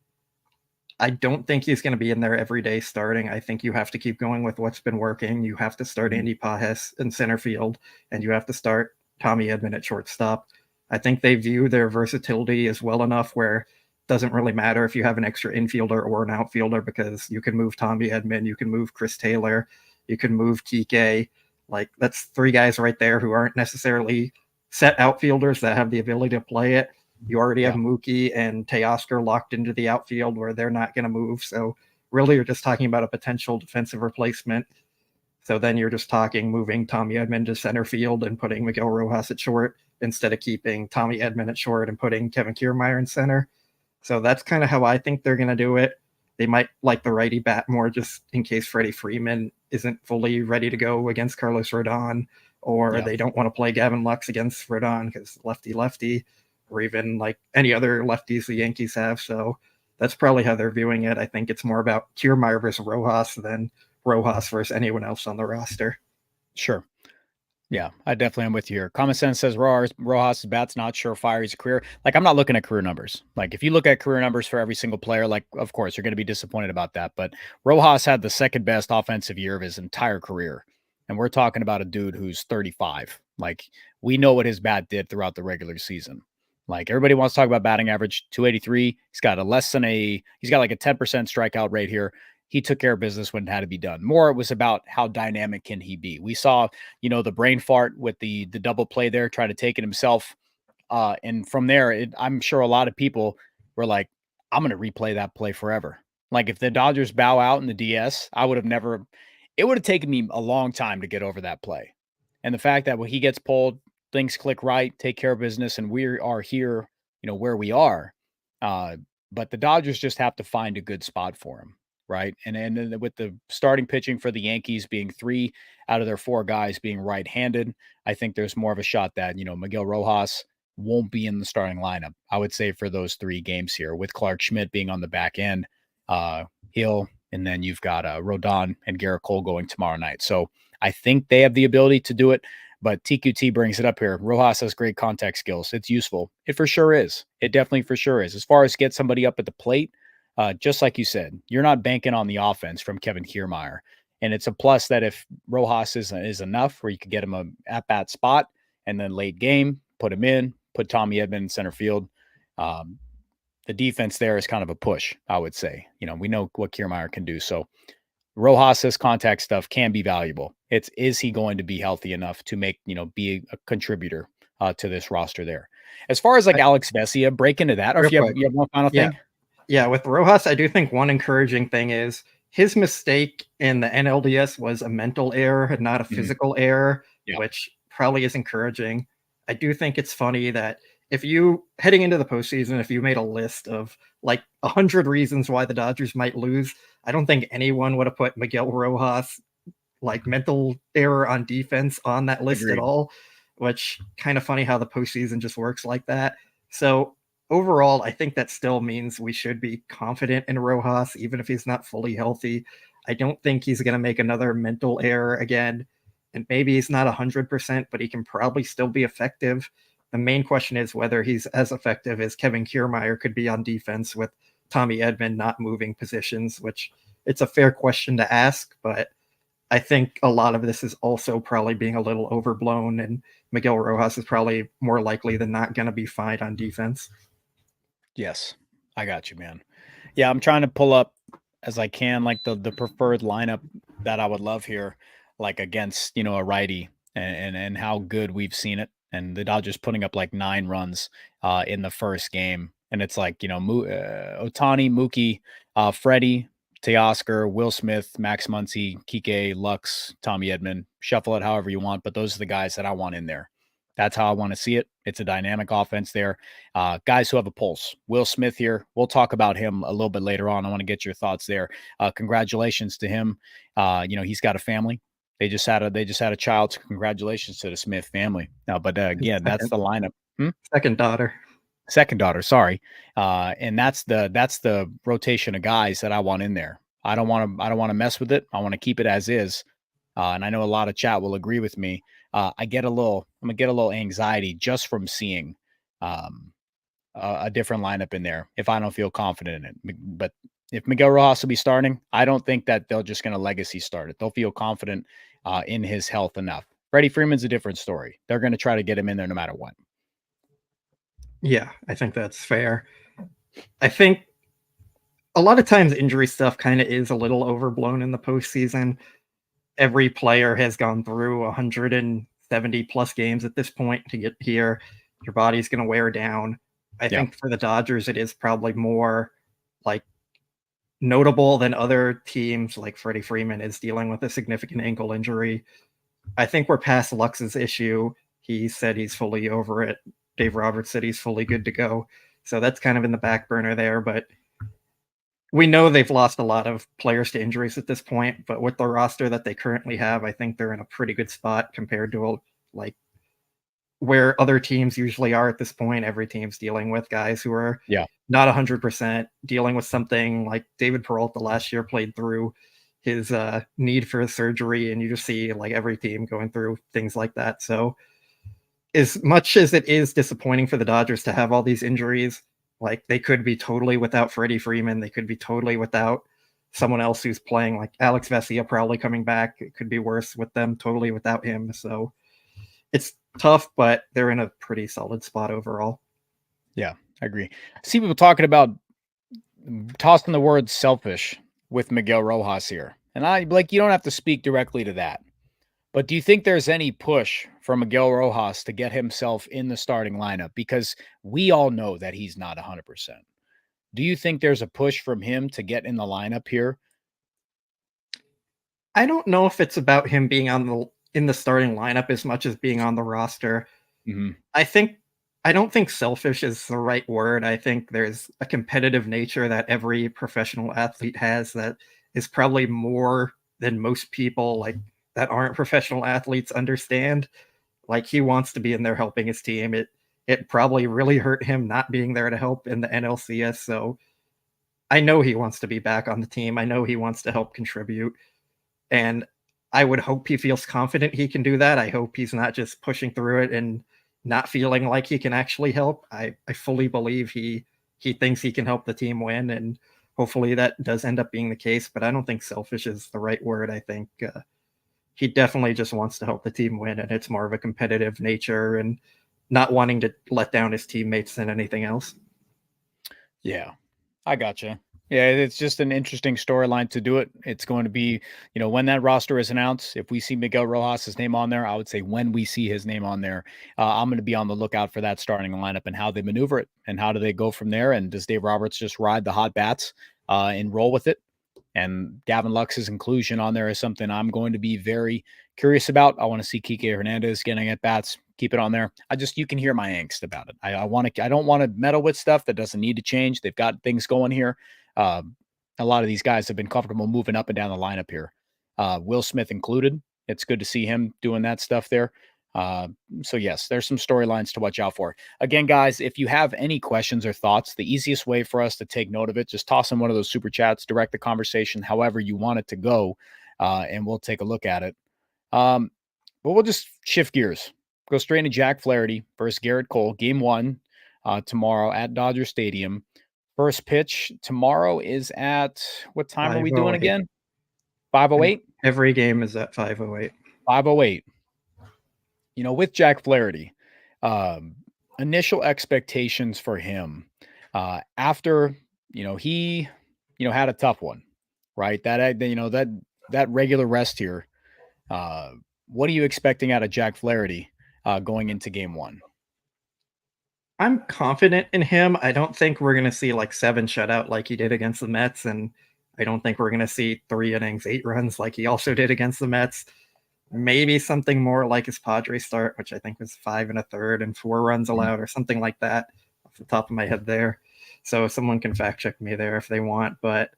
I don't think he's going to be in there every day starting. I think you have to keep going with what's been working. You have to start Andy Pages in center field, and you have to start Tommy Edman at shortstop. I think they view their versatility as well enough where doesn't really matter if you have an extra infielder or an outfielder, because you can move Tommy Edman, you can move Chris Taylor, you can move Kike. Like, that's 3 guys right there who aren't necessarily set outfielders that have the ability to play it. You already have Mookie and Teoscar locked into the outfield where they're not going to move. So really you're just talking about a potential defensive replacement. So then you're just talking moving Tommy Edman to center field and putting Miguel Rojas at short instead of keeping Tommy Edman at short and putting Kevin Kiermaier in center. So that's kind of how I think they're going to do it. They might like the righty bat more just in case Freddie Freeman isn't fully ready to go against Carlos Rodon, or they don't want to play Gavin Lux against Rodon because lefty, or even like any other lefties the Yankees have. So that's probably how they're viewing it. I think it's more about Kiermaier versus Rojas than Rojas versus anyone else on the roster. Sure. Yeah, I definitely am with you here. Common sense says Rojas' bat's not surefire. He's a career. Like, I'm not looking at career numbers. Like, if you look at career numbers for every single player, like, of course, you're going to be disappointed about that. But Rojas had the second best offensive year of his entire career. And we're talking about a dude who's 35. Like, we know what his bat did throughout the regular season. Like, everybody wants to talk about batting average, 283. He's got he's got like a 10% strikeout rate here. He took care of business when it had to be done. More, it was about how dynamic can he be. We saw, the brain fart with the double play there, try to take it himself. And from there, I'm sure a lot of people were like, I'm going to replay that play forever. Like, if the Dodgers bow out in the DS, it would have taken me a long time to get over that play. And the fact that when he gets pulled, things click right, take care of business, and we are here, where we are. But the Dodgers just have to find a good spot for him. Right. And then with the starting pitching for the Yankees being 3 out of their 4 guys being right-handed, I think there's more of a shot that, Miguel Rojas won't be in the starting lineup. I would say for those 3 games here, with Clark Schmidt being on the back end, Hill, and then you've got Rodon and Garrett Cole going tomorrow night. So I think they have the ability to do it, but TQT brings it up here. Rojas has great contact skills. It's useful. It for sure is. It definitely for sure is. As far as get somebody up at the plate, just like you said, you're not banking on the offense from Kevin Kiermaier. And it's a plus that if Rojas is enough where you could get him a at-bat spot and then late game, put him in, put Tommy Edman in center field. The defense there is kind of a push, I would say. We know what Kiermaier can do. So Rojas's contact stuff can be valuable. Is he going to be healthy enough to make, be a contributor to this roster there? As far as like Alex Vesia, break into that, or if you have one final thing. Yeah, with Rojas, I do think one encouraging thing is his mistake in the NLDS was a mental error and not a physical error, which probably is encouraging. I do think it's funny that if you, heading into the postseason, if you made a list of like 100 reasons why the Dodgers might lose, I don't think anyone would have put Miguel Rojas, like mental error on defense, on that list at all, which kind of funny how the postseason just works like that. So overall, I think that still means we should be confident in Rojas, even if he's not fully healthy. I don't think he's going to make another mental error again. And maybe he's not 100%, but he can probably still be effective. The main question is whether he's as effective as Kevin Kiermaier could be on defense with Tommy Edman not moving positions, which it's a fair question to ask, but I think a lot of this is also probably being a little overblown, and Miguel Rojas is probably more likely than not going to be fine on defense. Yes, I got you, man. Yeah, I'm trying to pull up as I can, like the preferred lineup that I would love here, like against, a righty and how good we've seen it. And the Dodgers putting up like 9 runs in the first game. And it's like, Ohtani, Mookie, Freddie, Teoscar, Will Smith, Max Muncy, Kike, Lux, Tommy Edman. Shuffle it however you want, but those are the guys that I want in there. That's how I want to see it. It's a dynamic offense there. Guys who have a pulse. Will Smith here. We'll talk about him a little bit later on. I want to get your thoughts there. Congratulations to him. He's got a family. They just had a child. So congratulations to the Smith family. But again, that's the lineup. Second daughter. Sorry. And that's the rotation of guys that I want in there. I don't want to mess with it. I want to keep it as is. And I know a lot of chat will agree with me. I'm gonna get a little anxiety just from seeing a different lineup in there if I don't feel confident in it. But if Miguel Rojas will be starting, I don't think that they're just going to legacy start it. They'll feel confident in his health enough. Freddie Freeman's a different story. They're going to try to get him in there no matter what. Yeah, I think that's fair. I think a lot of times injury stuff kind of is a little overblown in the postseason. Every player has gone through 170 plus games at this point to get here. Your body's going to wear down. I think for the Dodgers, it is probably more like notable than other teams. Like Freddie Freeman is dealing with a significant ankle injury. I think we're past Lux's issue. He said he's fully over it. Dave Roberts said he's fully good to go. So that's kind of in the back burner there, but we know they've lost a lot of players to injuries at this point, but with the roster that they currently have, I think they're in a pretty good spot compared to like where other teams usually are at this point. Every team's dealing with guys who are not 100%, dealing with something like David Peralta last year played through his need for surgery, and you just see like every team going through things like that. So as much as it is disappointing for the Dodgers to have all these injuries, like they could be totally without Freddie Freeman, they could be totally without someone else who's playing, like Alex Vesia probably coming back. It could be worse with them totally without him. So it's tough, but they're in a pretty solid spot overall. Yeah, I agree. I see people talking about tossing the word selfish with Miguel Rojas here. And I like, you don't have to speak directly to that. But do you think there's any push for Miguel Rojas to get himself in the starting lineup? Because we all know that he's not 100%. Do you think there's a push from him to get in the lineup here? I don't know if it's about him being in the starting lineup as much as being on the roster. Mm-hmm. I don't think selfish is the right word. I think there's a competitive nature that every professional athlete has that is probably more than most people like that aren't professional athletes understand. Like he wants to be in there helping his team. It probably really hurt him not being there to help in the NLCS. So I know he wants to be back on the team. I know he wants to help contribute. And I would hope he feels confident he can do that. I hope he's not just pushing through it and not feeling like he can actually help. I fully believe he thinks he can help the team win, and hopefully that does end up being the case. But I don't think selfish is the right word. I think he definitely just wants to help the team win, and it's more of a competitive nature and not wanting to let down his teammates than anything else. Yeah, I gotcha. Yeah, it's just an interesting storyline to do it. It's going to be, when that roster is announced, if we see Miguel Rojas' name on there, I would say when we see his name on there, I'm going to be on the lookout for that starting lineup and how they maneuver it and how do they go from there. And does Dave Roberts just ride the hot bats and roll with it? And Gavin Lux's inclusion on there is something I'm going to be very curious about. I want to see Kike Hernandez getting at bats. Keep it on there. You can hear my angst about it. I don't want to meddle with stuff that doesn't need to change. They've got things going here. A lot of these guys have been comfortable moving up and down the lineup here. Will Smith included. It's good to see him doing that stuff there. So yes, there's some storylines to watch out for. Again, guys, if you have any questions or thoughts, the easiest way for us to take note of it, just toss in one of those super chats, direct the conversation however you want it to go, and we'll take a look at it. But we'll just shift gears. Go straight into Jack Flaherty versus Garrett Cole, game 1 tomorrow at Dodger Stadium. First pitch tomorrow is at, what time are we doing again? 5:08? Every game is at 5:08. 5:08. With Jack Flaherty, initial expectations for him after, he, had a tough one, right? That regular rest here. What are you expecting out of Jack Flaherty going into game 1? I'm confident in him. I don't think we're going to see like 7 shutout like he did against the Mets. And I don't think we're going to see 3 innings, 8 runs like he also did against the Mets. Maybe something more like his Padres start, which I think was 5 1/3 and 4 runs allowed or something like that off the top of my head there. So someone can fact check me there if they want. But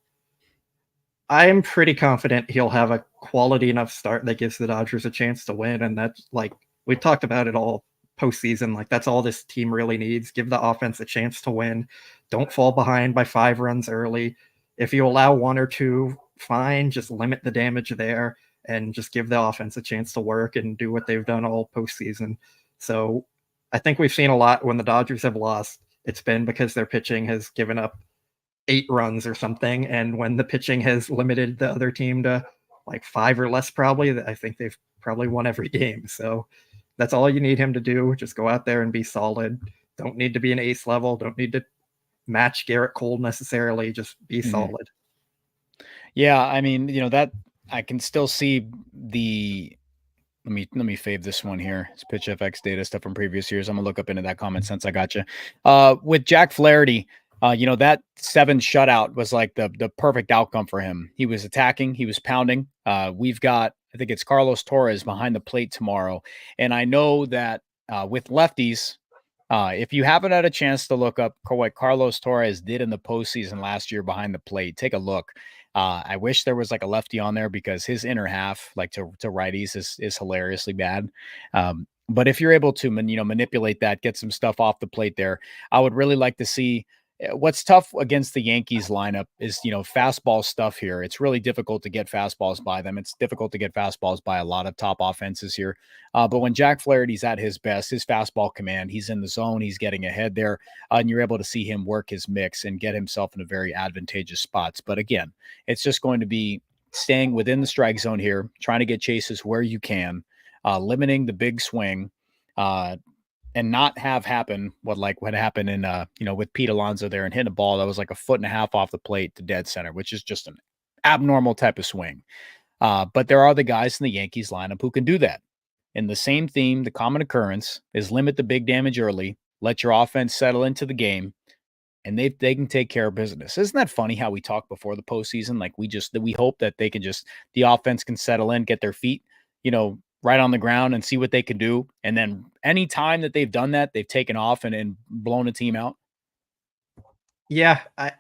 I'm pretty confident he'll have a quality enough start that gives the Dodgers a chance to win. And that's like, we talked about it all postseason. Like that's all this team really needs. Give the offense a chance to win. Don't fall behind by 5 runs early. If you allow 1 or 2, fine. Just limit the damage there and just give the offense a chance to work and do what they've done all postseason. So I think we've seen a lot when the Dodgers have lost. It's been because their pitching has given up 8 runs or something. And when the pitching has limited the other team to like 5 or less, probably, I think they've probably won every game. So that's all you need him to do. Just go out there and be solid. Don't need to be an ace level. Don't need to match Garrett Cole necessarily. Just be solid. Yeah, I mean, that I can still see the. Let me fave this one here. It's Pitch FX data stuff from previous years. I'm gonna look up into that comment since I got you. With Jack Flaherty, that 7 shutout was like the perfect outcome for him. He was attacking, he was pounding. We've got, I think it's Carlos Torres behind the plate tomorrow. And I know that with lefties, if you haven't had a chance to look up what Carlos Torres did in the postseason last year behind the plate, take a look. I wish there was like a lefty on there because his inner half, like to righties, is hilariously bad. But if you're able to manipulate that, get some stuff off the plate there, I would really like to see What's tough against the Yankees lineup is, fastball stuff here. It's really difficult to get fastballs by them. It's difficult to get fastballs by a lot of top offenses here. But when Jack Flaherty's at his best, his fastball command, he's in the zone, he's getting ahead there, and you're able to see him work his mix and get himself in a very advantageous spots. But again, it's just going to be staying within the strike zone here, trying to get chases where you can, limiting the big swing, and not have happen what happened in with Pete Alonso there and hitting a ball that was like a foot and a half off the plate to dead center, which is just an abnormal type of swing. But there are the guys in the Yankees lineup who can do that. And the same theme, the common occurrence, is limit the big damage early, let your offense settle into the game, and they can take care of business. Isn't that funny how we talked before the postseason? Like we hope that the offense can settle in, get their feet, right on the ground and see what they can do. And then any time that they've done that, they've taken off and blown a team out. Yeah, I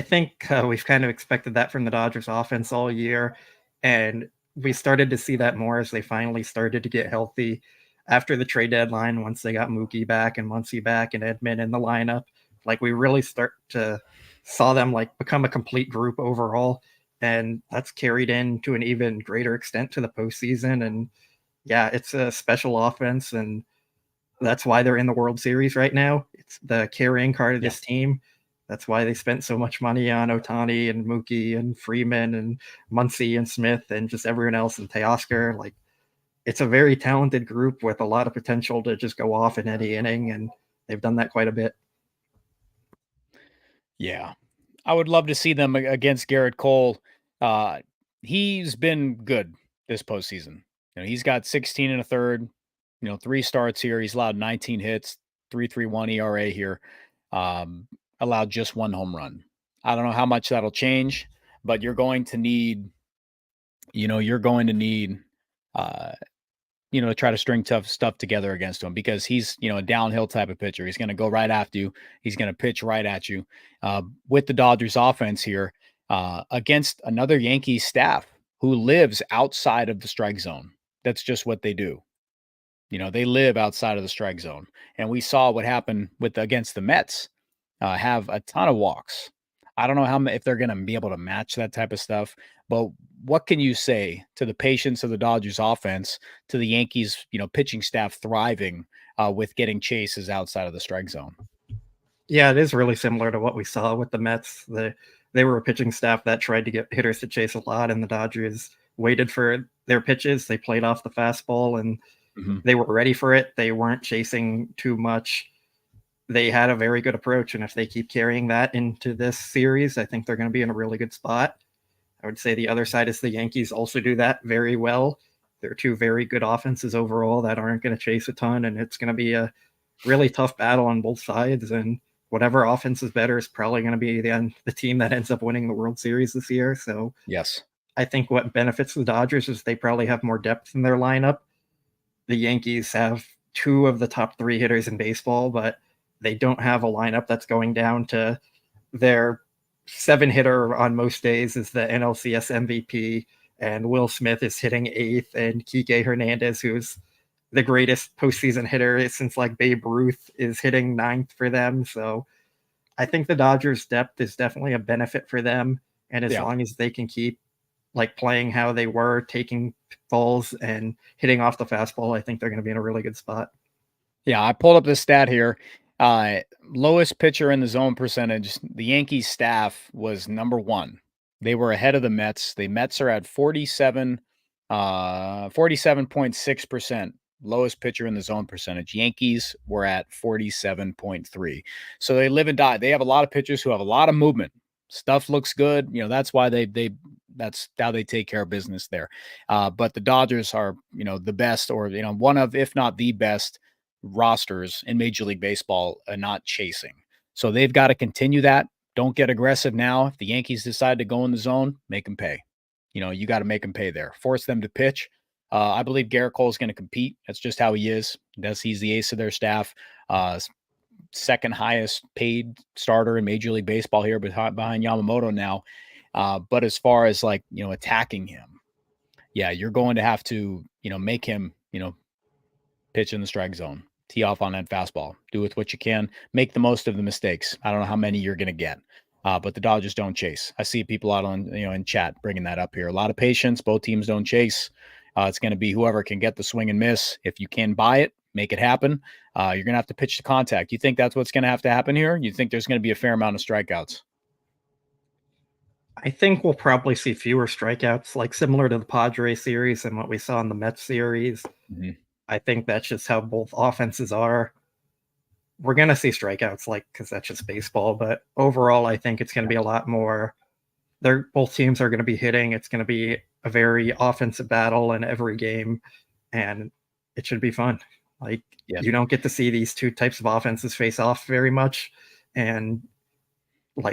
think we've kind of expected that from the Dodgers offense all year. And we started to see that more as they finally started to get healthy after the trade deadline, once they got Mookie back and Muncy back and Edman in the lineup. Like, we really saw them like become a complete group overall. And that's carried in to an even greater extent to the postseason. And yeah, it's a special offense, and that's why they're in the World Series right now. It's the carrying card of this team. That's why they spent so much money on Ohtani and Mookie and Freeman and Muncy and Smith and just everyone else and Teoscar. Like, it's a very talented group with a lot of potential to just go off in any inning, and they've done that quite a bit. Yeah. I would love to see them against Garrett Cole. He's been good this postseason. He's got 16 and a third, 3 starts here. He's allowed 19 hits, 3.31 ERA here. Allowed just 1 home run. I don't know how much that'll change, but you're going to need, to try to string tough stuff together against him, because he's, a downhill type of pitcher. He's going to go right after you. He's going to pitch right at you. With the Dodgers offense here, against another Yankees staff who lives outside of the strike zone. That's just what they do. They live outside of the strike zone. And we saw what happened against the Mets, have a ton of walks. I don't know if they're going to be able to match that type of stuff, but what can you say to the patience of the Dodgers offense, to the Yankees, pitching staff thriving with getting chases outside of the strike zone? Yeah, it is really similar to what we saw with the Mets. They were a pitching staff that tried to get hitters to chase a lot, and the Dodgers waited for their pitches. They played off the fastball, and they were ready for it. They weren't chasing too much. They had a very good approach, and if they keep carrying that into this series, I think they're going to be in a really good spot. I would say the other side is the Yankees also do that very well. They're 2 very good offenses overall that aren't going to chase a ton, and it's going to be a really tough battle on both sides, and whatever offense is better is probably going to be the team that ends up winning the World Series this year. So yes, I think what benefits the Dodgers is they probably have more depth in their lineup. The Yankees have 2 of the top 3 hitters in baseball, but they don't have a lineup that's going down to their 7 hitter on most days is the NLCS MVP, and Will Smith is hitting 8th, and Kike Hernandez, who's the greatest postseason hitter since like Babe Ruth, is hitting 9th for them. So I think the Dodgers' depth is definitely a benefit for them. And as long as they can keep like playing how they were, taking balls and hitting off the fastball, I think they're going to be in a really good spot. Yeah, I pulled up this stat here. Lowest pitcher in the zone percentage, the Yankees staff was number 1. They were ahead of the Mets. The Mets are at 47.6%. Lowest pitcher in the zone percentage. Yankees were at 47.3. So they live and die. They have a lot of pitchers who have a lot of movement. Stuff looks good. That's why that's how they take care of business there. But the Dodgers are, the best, or, one of, if not the best rosters in Major League Baseball, not chasing. So they've got to continue that. Don't get aggressive now. If the Yankees decide to go in the zone, make them pay. You got to make them pay there. Force them to pitch. I believe Garrett Cole is going to compete. That's just how he is. He's the ace of their staff. Second highest paid starter in Major League Baseball here behind Yamamoto now. But as far as attacking him, yeah, you're going to have to, make him, pitch in the strike zone. tee off on that fastball. Do with what you can. Make the most of the mistakes. I don't know how many you're going to get, but the Dodgers don't chase. I see people out on, in chat bringing that up here. A lot of patience. Both teams don't chase. It's going to be whoever can get the swing and miss. If you can buy it, make it happen. You're going to have to pitch to contact. You think that's what's going to have to happen here? You think there's going to be a fair amount of strikeouts? I think we'll probably see fewer strikeouts, like similar to the Padres series and what we saw in the Mets series. Mm-hmm. I think that's just how both offenses are. We're going to see strikeouts, because that's just baseball. But overall, I think it's going to be a lot more. Both teams are going to be hitting. It's going to be a very offensive battle in every game, and it should be fun. You don't get to see these two types of offenses face off very much, and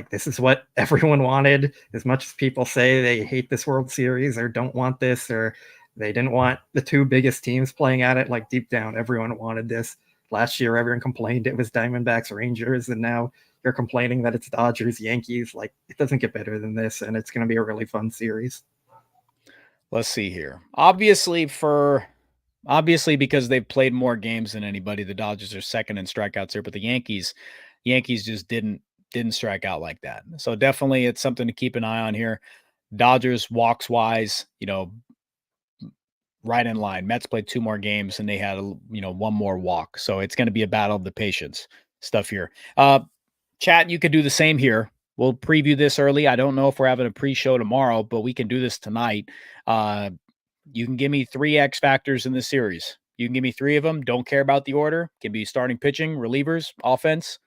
this is what everyone wanted. As much as people say they hate this World Series or don't want this, or they didn't want the two biggest teams playing at it, deep down, everyone wanted this. Last year, everyone complained it was Diamondbacks, Rangers, and now you're complaining that it's Dodgers, Yankees. It doesn't get better than this, and it's going to be a really fun series. Let's see here. Obviously, because they've played more games than anybody, the Dodgers are second in strikeouts here, but the Yankees just didn't strike out like that. So definitely it's something to keep an eye on here. Dodgers walks wise, right in line. Mets played 2 more games and they had, 1 more walk. So it's going to be a battle of the patience stuff here. Chat, you could do the same here. We'll preview this early. I don't know if we're having a pre-show tomorrow, but we can do this tonight. You can give me 3 X factors in this series. You can give me 3 of them. Don't care about the order. Can be starting pitching, relievers, offense.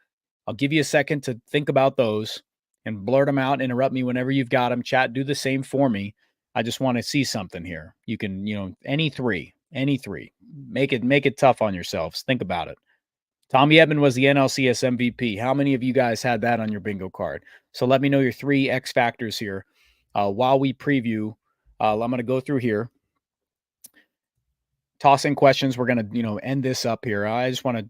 I'll give you a second to think about those and blurt them out. Interrupt me whenever you've got them. Chat, do the same for me. I just want to see something here. You can, any three. Make it tough on yourselves. Think about it. Tommy Edman was the NLCS MVP. How many of you guys had that on your bingo card? So let me know your 3 X factors here. While we preview, I'm going to go through here. Toss in questions. We're going to, end this up here. I just want to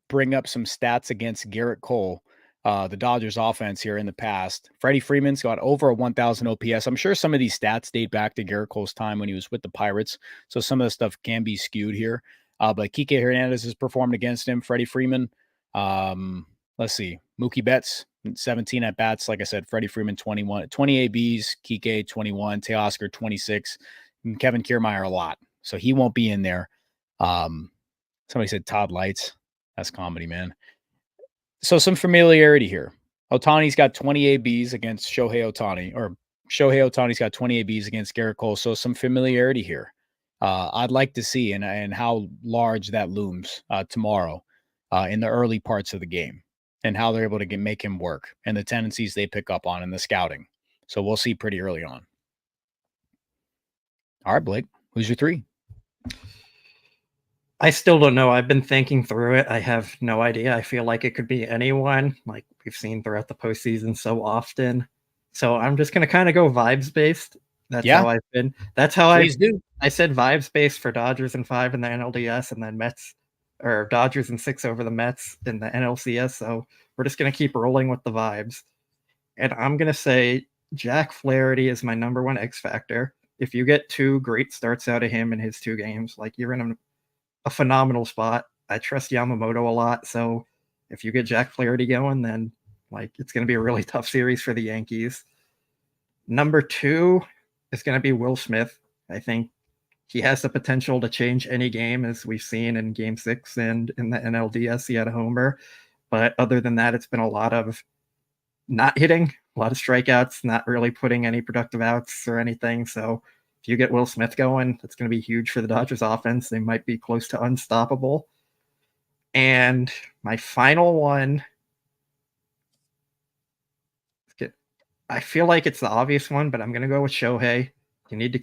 bring up some stats against Garrett Cole, the Dodgers offense here in the past. Freddie Freeman's got over a 1,000 OPS. I'm sure some of these stats date back to Garrett Cole's time when he was with the Pirates. So some of the stuff can be skewed here. But Kike Hernandez has performed against him. Freddie Freeman, let's see. Mookie Betts, 17 at bats. Like I said, Freddie Freeman, 21, 20 ABs, Kike, 21, Teoscar, 26, and Kevin Kiermaier, a lot. So he won't be in there. Somebody said Todd Lights. That's comedy, man. So some familiarity here. Ohtani's got 20 ABs against Shohei Ohtani, or Shohei Ohtani's got 20 ABs against Garrett Cole. So some familiarity here. I'd like to see and how large that looms tomorrow in the early parts of the game and how they're able to make him work and the tendencies they pick up on in the scouting. So we'll see pretty early on. All right, Blake, who's your 3? I still don't know. I've been thinking through it. I have no idea. I feel like it could be anyone, like we've seen throughout the postseason so often. So I'm just going to kind of go vibes based. That's how I've been. That's how I do. I said vibes based for Dodgers in 5 in the NLDS, and then Mets or Dodgers in 6 over the Mets in the NLCS. So we're just going to keep rolling with the vibes. And I'm going to say Jack Flaherty is my number 1 X factor. If you get 2 great starts out of him in his 2 games, you're in a phenomenal spot. I trust Yamamoto a lot. So if you get Jack Flaherty going, then it's going to be a really tough series for the Yankees. Number 2 is going to be Will Smith. I think he has the potential to change any game, as we've seen in Game 6 and in the NLDS. He had a homer. But other than that, it's been a lot of not hitting, a lot of strikeouts, not really putting any productive outs or anything. So if you get Will Smith going, that's going to be huge for the Dodgers offense. They might be close to unstoppable. And my final one, I feel like it's the obvious one, but I'm going to go with Shohei. He needs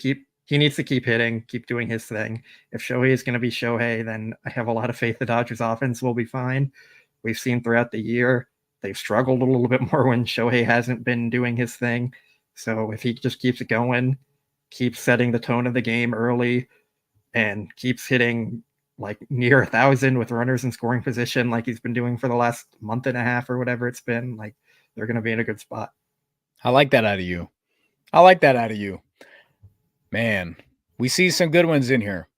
to keep hitting, keep doing his thing. If Shohei is going to be Shohei, then I have a lot of faith the Dodgers offense will be fine. We've seen throughout the year, they've struggled a little bit more when Shohei hasn't been doing his thing. So if he just keeps it going, keeps setting the tone of the game early, and keeps hitting near 1,000 with runners in scoring position like he's been doing for the last month and a half or whatever it's been, they're going to be in a good spot. I like that out of you. Man, we see some good ones in here.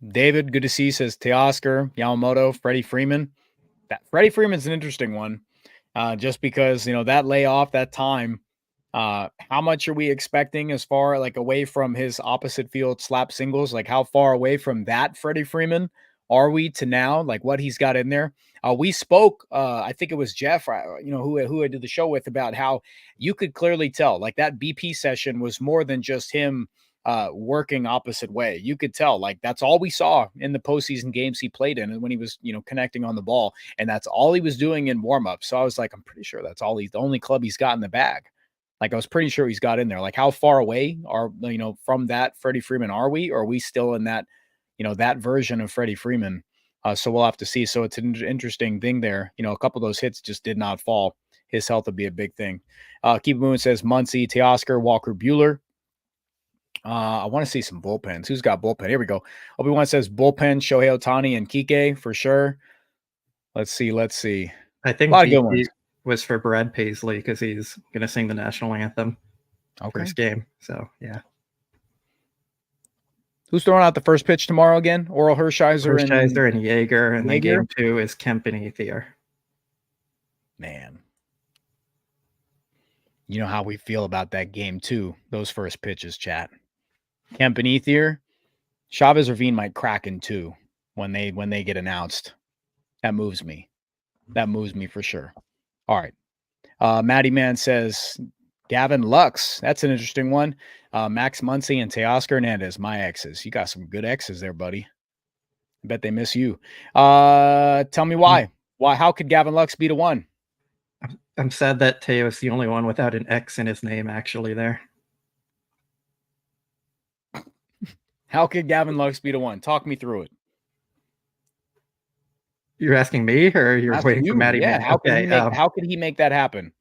David, good to see you, says Teoscar, Yamamoto, Freddie Freeman. Freddie Freeman's an interesting one, just because, that layoff, that time, how much are we expecting as far like away from his opposite field slap singles? Like how far away from that Freddie Freeman are we to now? Like what he's got in there? We spoke, I think it was Jeff, who I did the show with, about how you could clearly tell like that BP session was more than just him working opposite way. You could tell like that's all we saw in the postseason games he played in and when he was, connecting on the ball, and that's all he was doing in warmup. So I was like, I'm pretty sure that's all the only club he's got in the bag. Like I was pretty sure he's got in there. Like how far away are, from that Freddie Freeman are we? Or are we still in that, that version of Freddie Freeman? So we'll have to see. So it's an interesting thing there. A couple of those hits just did not fall. His health would be a big thing. Keep Moving says Muncy, Teoscar, Walker Bueller. I want to see some bullpens. Who's got bullpen? Here we go. Obi-Wan says bullpen, Shohei Ohtani and Kike for sure. Let's see. I think a lot of good ones. Was for Brad Paisley because he's going to sing the national anthem first game. So, yeah. Who's throwing out the first pitch tomorrow again? Oral Hershiser and Yeager. And then game 2 is Kemp and Ethier. Man. You know how we feel about that game, too. Those first pitches, chat. Kemp and Ethier. Chavez Ravine might crack in 2 when they get announced. That moves me. That moves me for sure. All right. Matty Man says Gavin Lux. That's an interesting one. Max Muncy and Teoscar Hernandez, my exes. You got some good exes there, buddy. I bet they miss you. Tell me why. Why? How could Gavin Lux be the one? I'm sad that Teo's the only one without an X in his name actually there. How could Gavin Lux be the one? Talk me through it. You're asking me, or you're waiting for Matty Man? How could he make that happen?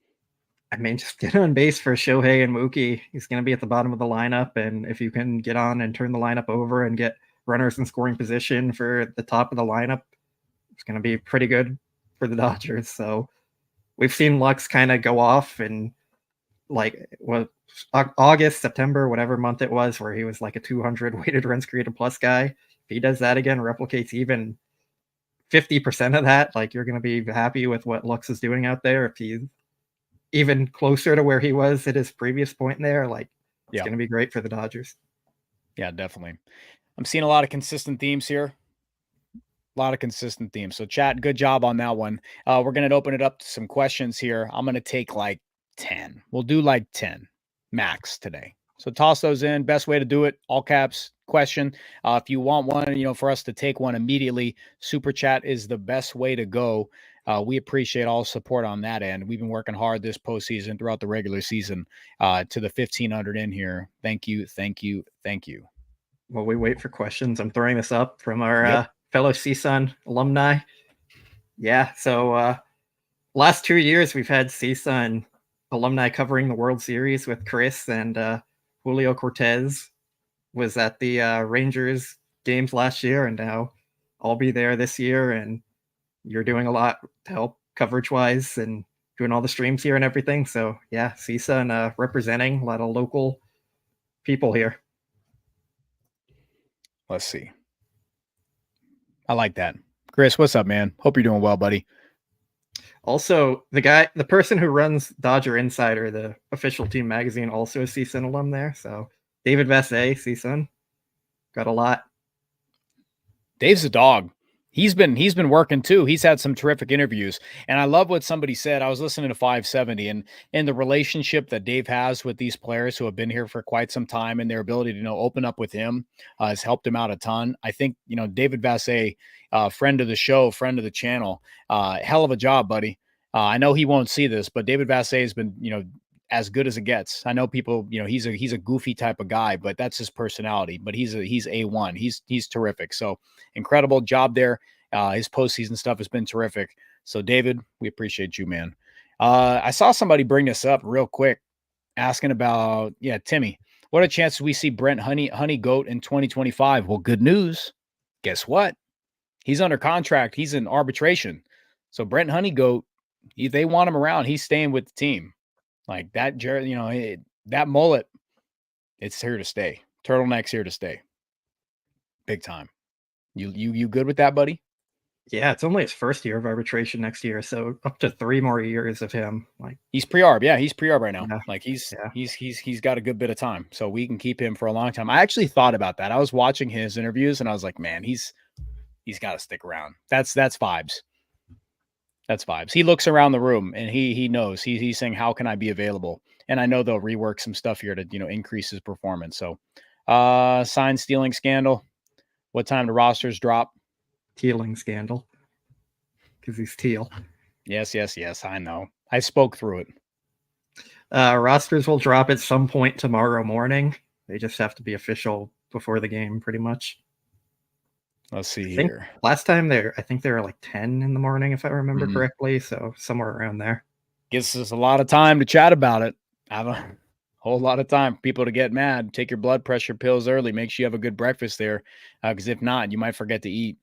I mean, just get on base for Shohei and Mookie. He's going to be at the bottom of the lineup, and if you can get on and turn the lineup over and get runners in scoring position for the top of the lineup, it's going to be pretty good for the Dodgers. So we've seen Lux kind of go off and August, September, whatever month it was, where he was like a 200 weighted runs created plus guy. If he does that again, replicates even 50% of that, like you're going to be happy with what Lux is doing out there. If he's even closer to where he was at his previous point there, like it's going to be great for the Dodgers. Yeah, definitely. I'm seeing a lot of consistent themes here. A lot of consistent themes. So chat, good job on that one. We're going to open it up to some questions here. I'm going to take like 10. We'll do like 10 max today. So toss those in. Best way to do it, all caps question. If you want one, for us to take one immediately, super chat is the best way to go. We appreciate all support on that end. We've been working hard this postseason throughout the regular season to the 1,500 in here. Thank you. While we wait for questions, I'm throwing this up from our fellow CSUN alumni. Yeah, so last 2 years we've had CSUN alumni covering the World Series with Chris, and Julio Cortez was at the Rangers games last year, and now I'll be there this year, and you're doing a lot to help coverage-wise and doing all the streams here and everything. So, yeah, CSUN representing a lot of local people here. Let's see. I like that. Chris, what's up, man? Hope you're doing well, buddy. Also, the person who runs Dodger Insider, the official team magazine, also a CSUN alum there. So, David Vassay, CSUN, got a lot. Dave's a dog. He's been working too. He's had some terrific interviews. And I love what somebody said. I was listening to 570 and the relationship that Dave has with these players who have been here for quite some time, and their ability to open up with him has helped him out a ton. I think, David Vassay, friend of the show, friend of the channel, hell of a job, buddy. I know he won't see this, but David Vassay has been, as good as it gets. I know people, he's a goofy type of guy, but that's his personality. But he's A1. He's terrific. So incredible job there. His postseason stuff has been terrific. So David, we appreciate you, man. I saw somebody bring this up real quick, asking about, Timmy, what a chance we see Brent Honey Goat in 2025. Well, good news. Guess what? He's under contract. He's in arbitration. So Brent Honey Goat, they want him around. He's staying with the team. Like that, that mullet, it's here to stay. Turtleneck's here to stay. Big time. You good with that, buddy? Yeah, it's only his first year of arbitration next year, so up to 3 more years of him. Like, He's pre-arb. Yeah, he's pre-arb right now. yeah, Like he's yeah. he's got a good bit of time, so we can keep him for a long time. I actually thought about that. I was watching his interviews and I was like, man, he's got to stick around. That's vibes. That's vibes. He looks around the room and he knows. He's saying, how can I be available? And I know they'll rework some stuff here to increase his performance. So, sign stealing scandal. What time do rosters drop? Tealing scandal because he's teal. Yes. I know. I spoke through it. Rosters will drop at some point tomorrow morning. They just have to be official before the game, pretty much. Let's see here. Last time I think they were like 10 in the morning, if I remember correctly. So somewhere around there. Gives us a lot of time to chat about it. I have a whole lot of time for people to get mad. Take your blood pressure pills early. Make sure you have a good breakfast there, because if not, you might forget to eat.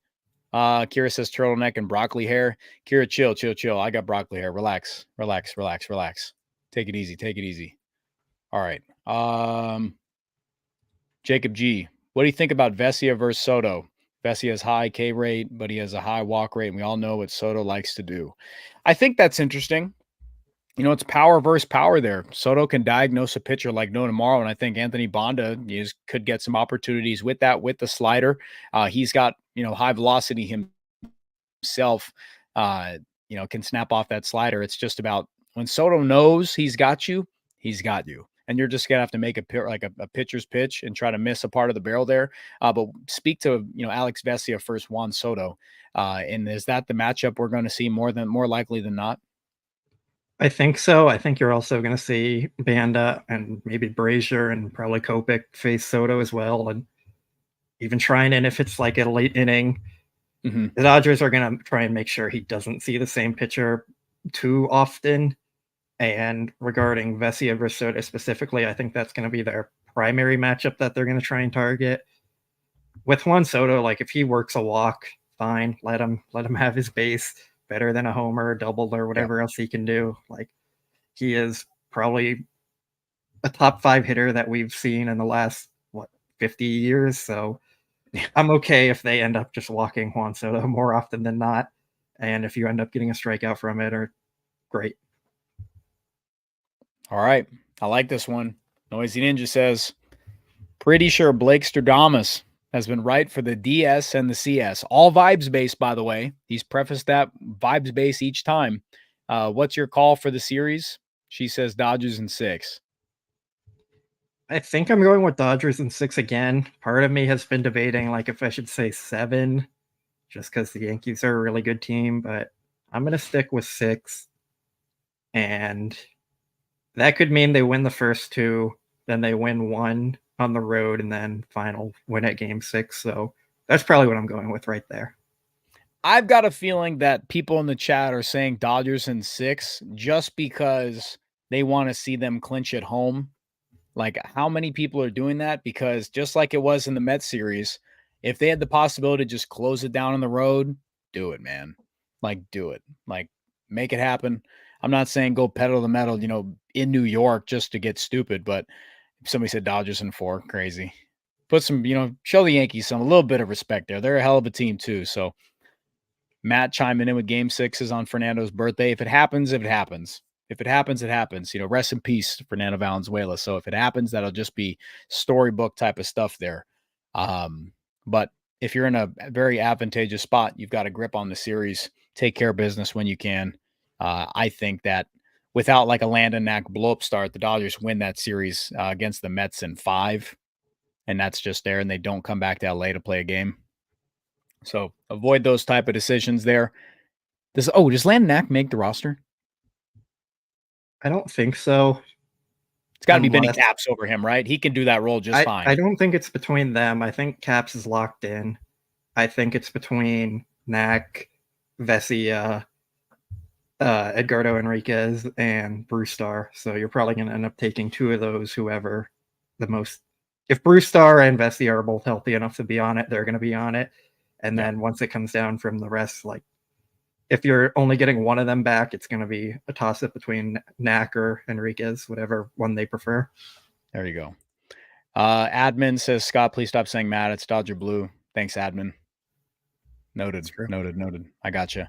Kira says turtleneck and broccoli hair. Kira, chill. I got broccoli hair. Relax. Take it easy. All right. Jacob G. What do you think about Vesia versus Soto? Vesia has high K rate, but he has a high walk rate, and we all know what Soto likes to do. I think that's interesting. It's power versus power there. Soto can diagnose a pitcher like no tomorrow, and I think Anthony Bonda could get some opportunities with that, with the slider. He's got, high velocity himself, can snap off that slider. It's just about when Soto knows he's got you. And you're just going to have to make a pitcher's pitch and try to miss a part of the barrel there. But speak to, Alex Vesia versus Juan Soto. And is that the matchup we're going to see more likely than not? I think so. I think you're also going to see Banda and maybe Brazier and probably Kopech face Soto as well. And even trying in if it's like a late inning, the Dodgers are going to try and make sure he doesn't see the same pitcher too often. And regarding Vesia versus Soto specifically, I think that's going to be their primary matchup that they're going to try and target. With Juan Soto, like if he works a walk, fine, let him have his base. Better than a homer or double or whatever else he can do. Like he is probably a top 5 hitter that we've seen in the last 50 years. So I'm okay if they end up just walking Juan Soto more often than not. And if you end up getting a strikeout from it, or great. All right. I like this one. Noisy Ninja says, pretty sure Blake Stradamus has been right for the DS and the CS. All vibes based, by the way. He's prefaced that vibes based each time. What's your call for the series? She says Dodgers in 6. I think I'm going with Dodgers in 6 again. Part of me has been debating like if I should say 7, just because the Yankees are a really good team, but I'm going to stick with 6. And that could mean they win the first 2, then they win 1 on the road, and then final win at game 6. So that's probably what I'm going with right there. I've got a feeling that people in the chat are saying Dodgers in 6 just because they want to see them clinch at home. Like, how many people are doing that? Because just like it was in the Mets series, if they had the possibility to just close it down on the road, do it, man. Like, do it. Like, make it happen. I'm not saying go pedal to the metal, in New York just to get stupid, but if somebody said Dodgers in 4, crazy. Put some, show the Yankees a little bit of respect there. They're a hell of a team too. So Matt chiming in with game 6s on Fernando's birthday. If it happens, it happens. If it happens, it happens. Rest in peace, Fernando Valenzuela. So if it happens, that'll just be storybook type of stuff there. But if you're in a very advantageous spot, you've got a grip on the series. Take care of business when you can. I think that without like a Landon Knack blow-up start, the Dodgers win that series against the Mets in 5. And that's just there, and they don't come back to LA to play a game. So avoid those type of decisions there. Does Landon Knack make the roster? I don't think so. It's got to be Benny Caps over him, right? He can do that role just fine. I don't think it's between them. I think Caps is locked in. I think it's between Knack, Vesia, Edgardo Enriquez, and Bruce Starr. So you're probably going to end up taking 2 of those, whoever the most. If Bruce Starr and Vesia are both healthy enough to be on it, they're going to be on it. And then once it comes down from the rest, like if you're only getting one of them back, it's going to be a toss-up between Knack or Enriquez, whatever one they prefer. There you go. Admin says, Scott, please stop saying Matt. It's Dodger Blue. Thanks, Admin. Noted. true. Noted. I gotcha.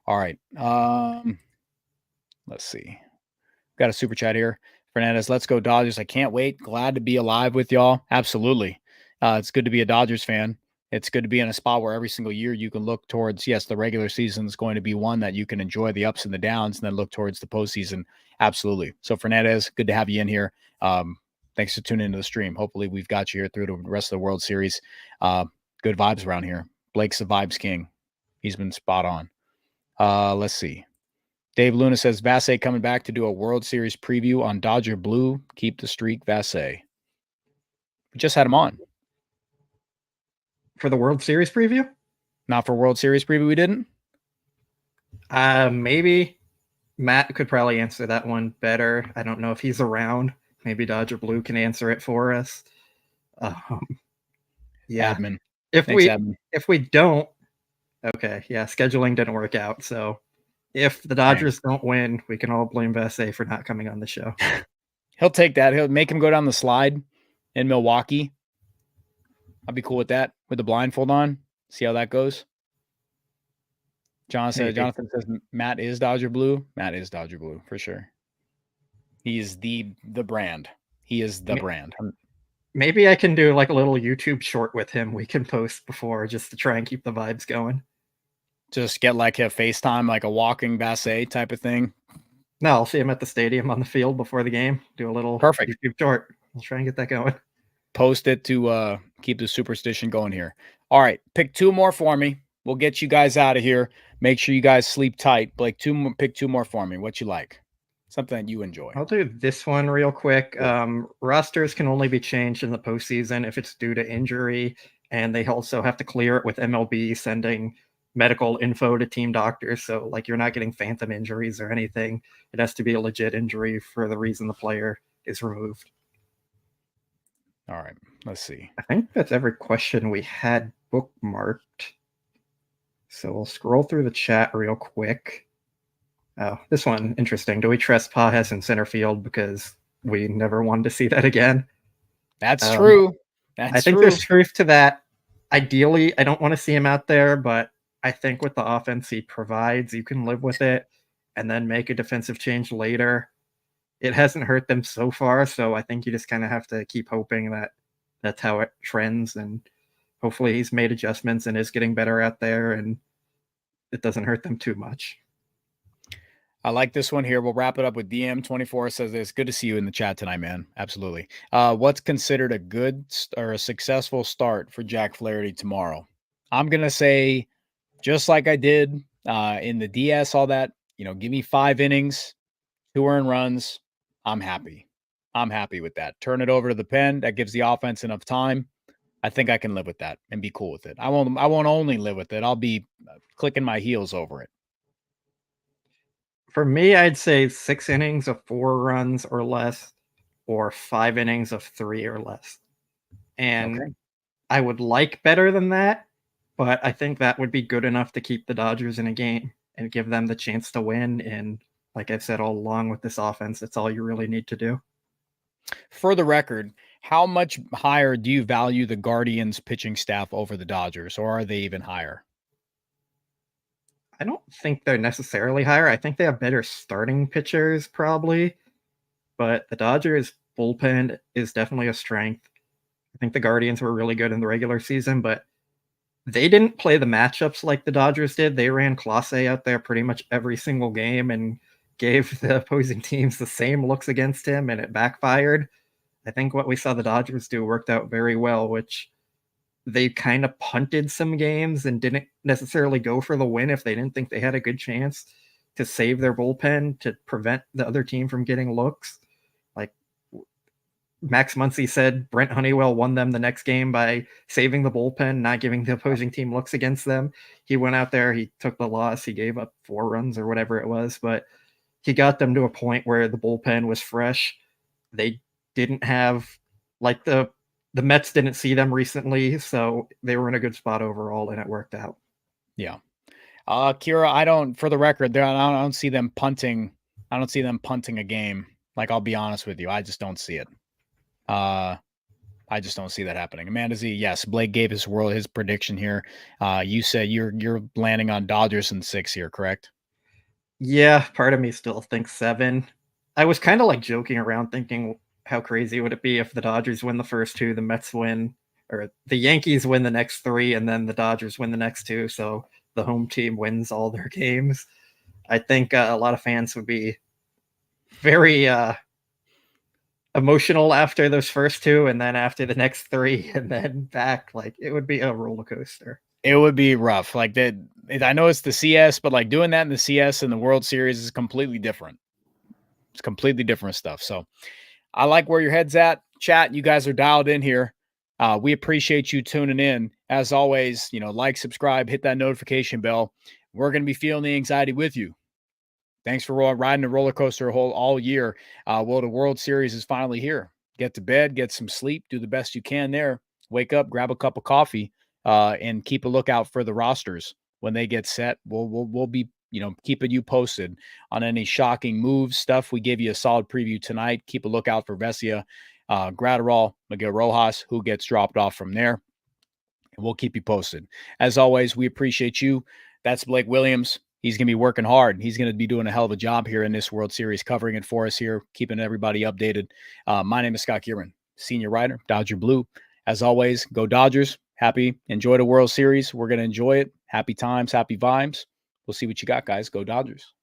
All right. Let's see. Got a super chat here. Fernandez, let's go Dodgers. I can't wait. Glad to be alive with y'all. Absolutely. It's good to be a Dodgers fan. It's good to be in a spot where every single year you can look towards, yes, the regular season is going to be one that you can enjoy the ups and the downs and then look towards the postseason. Absolutely. So Fernandez, good to have you in here. Thanks for tuning into the stream. Hopefully we've got you here through the rest of the World Series. Good vibes around here. Blake's the vibes king. He's been spot on. Let's see. Dave Luna says, Vasse coming back to do a World Series preview on Dodger Blue. Keep the streak, Vasse. We just had him on. For the World Series preview? Not for World Series preview, we didn't? Maybe. Matt could probably answer that one better. I don't know if he's around. Maybe Dodger Blue can answer it for us. Yeah. Admin. If Thanks, admin. we don't, okay, yeah, scheduling didn't work out. So if the Dodgers don't win, we can all blame Vasse for not coming on the show. He'll take that. He'll make him go down the slide in Milwaukee. I'll be cool with that, with the blindfold on. See how that goes. Jonathan says Matt is Dodger Blue. Matt is Dodger Blue for sure. He is the brand. He is the brand. Maybe I can do like a little YouTube short with him we can post before just to try and keep the vibes going. Just get like a FaceTime, like a walking Vasse type of thing. No, I'll see him at the stadium on the field before the game. Do a little perfect YouTube short. I'll try and get that going. Post it to keep the superstition going here. All right, pick two more for me. We'll get you guys out of here. Make sure you guys sleep tight. Blake, pick two more for me. What you like? Something that you enjoy. I'll do this one real quick. Rosters can only be changed in the postseason if it's due to injury, and they also have to clear it with MLB sending medical info to team doctors. So, like, you're not getting phantom injuries or anything. It has to be a legit injury for the reason the player is removed. All right, let's see. I think that's every question we had bookmarked. So we'll scroll through the chat real quick. Oh, this one, interesting. Do we trust Pages in center field because we never wanted to see that again? That's true. I think there's truth to that. Ideally, I don't want to see him out there, but I think with the offense he provides, you can live with it and then make a defensive change later. It hasn't hurt them so far, so I think you just kind of have to keep hoping that that's how it trends, and hopefully he's made adjustments and is getting better out there, and it doesn't hurt them too much. I like this one here. We'll wrap it up with DM24 says this. Good to see you in the chat tonight, man. Absolutely. What's considered a good or a successful start for Jack Flaherty tomorrow? I'm going to say, just like I did in the DS, all that, give me 5 innings, 2 earned runs. I'm happy. I'm happy with that. Turn it over to the pen. That gives the offense enough time. I think I can live with that and be cool with it. I won't only live with it. I'll be clicking my heels over it. For me, I'd say 6 innings of 4 runs or less, or 5 innings of 3 or less. And I would like better than that, but I think that would be good enough to keep the Dodgers in a game and give them the chance to win. And like I've said all along with this offense, that's all you really need to do. For the record, how much higher do you value the Guardians pitching staff over the Dodgers, or are they even higher? I don't think they're necessarily higher. I think they have better starting pitchers probably, but the Dodgers bullpen is definitely a strength. I think the Guardians were really good in the regular season, but they didn't play the matchups like the Dodgers did. They ran Clase out there pretty much every single game and gave the opposing teams the same looks against him, and it backfired. I think what we saw the Dodgers do worked out very well, which they kind of punted some games and didn't necessarily go for the win if they didn't think they had a good chance to save their bullpen to prevent the other team from getting looks. Like Max Muncy said, Brent Honeywell won them the next game by saving the bullpen, not giving the opposing team looks against them. He went out there, he took the loss, he gave up 4 runs or whatever it was, but he got them to a point where the bullpen was fresh. They didn't have, like, the Mets didn't see them recently, so they were in a good spot overall, and it worked out. Yeah. Kira, for the record, I don't see them punting. I don't see them punting a game. Like, I'll be honest with you. I just don't see it. I I just don't see that happening. Amanda Z, yes, Blake gave his prediction here. You said you're landing on Dodgers in 6 here, correct? Yeah, part of me still thinks 7. I was kind of like joking around thinking how crazy would it be if the Dodgers win the first 2, the Mets win, or the Yankees win the next 3, and then the Dodgers win the next 2, so the home team wins all their games. I think a lot of fans would be very emotional after those first 2, and then after the next 3, and then back. Like, it would be a roller coaster. It would be rough. Like that. I know it's the CS, but like doing that in the CS and the World Series is completely different. It's completely different stuff. So I like where your head's at. Chat, you guys are dialed in here. We appreciate you tuning in. As always, like, subscribe, hit that notification bell. We're going to be feeling the anxiety with you. Thanks for riding the roller coaster all year. Well, the World Series is finally here. Get to bed, get some sleep, do the best you can there. Wake up, grab a cup of coffee, and keep a lookout for the rosters when they get set. We'll be keeping you posted on any shocking moves, stuff. We gave you a solid preview tonight. Keep a lookout for Vesia, Gratterall, Miguel Rojas, who gets dropped off from there. And we'll keep you posted. As always, we appreciate you. That's Blake Williams. He's going to be working hard. He's going to be doing a hell of a job here in this World Series, covering it for us here, keeping everybody updated. My name is Scott Geirman, senior writer, Dodger Blue. As always, go Dodgers. Enjoy the World Series. We're going to enjoy it. Happy times, happy vibes. We'll see what you got, guys. Go Dodgers.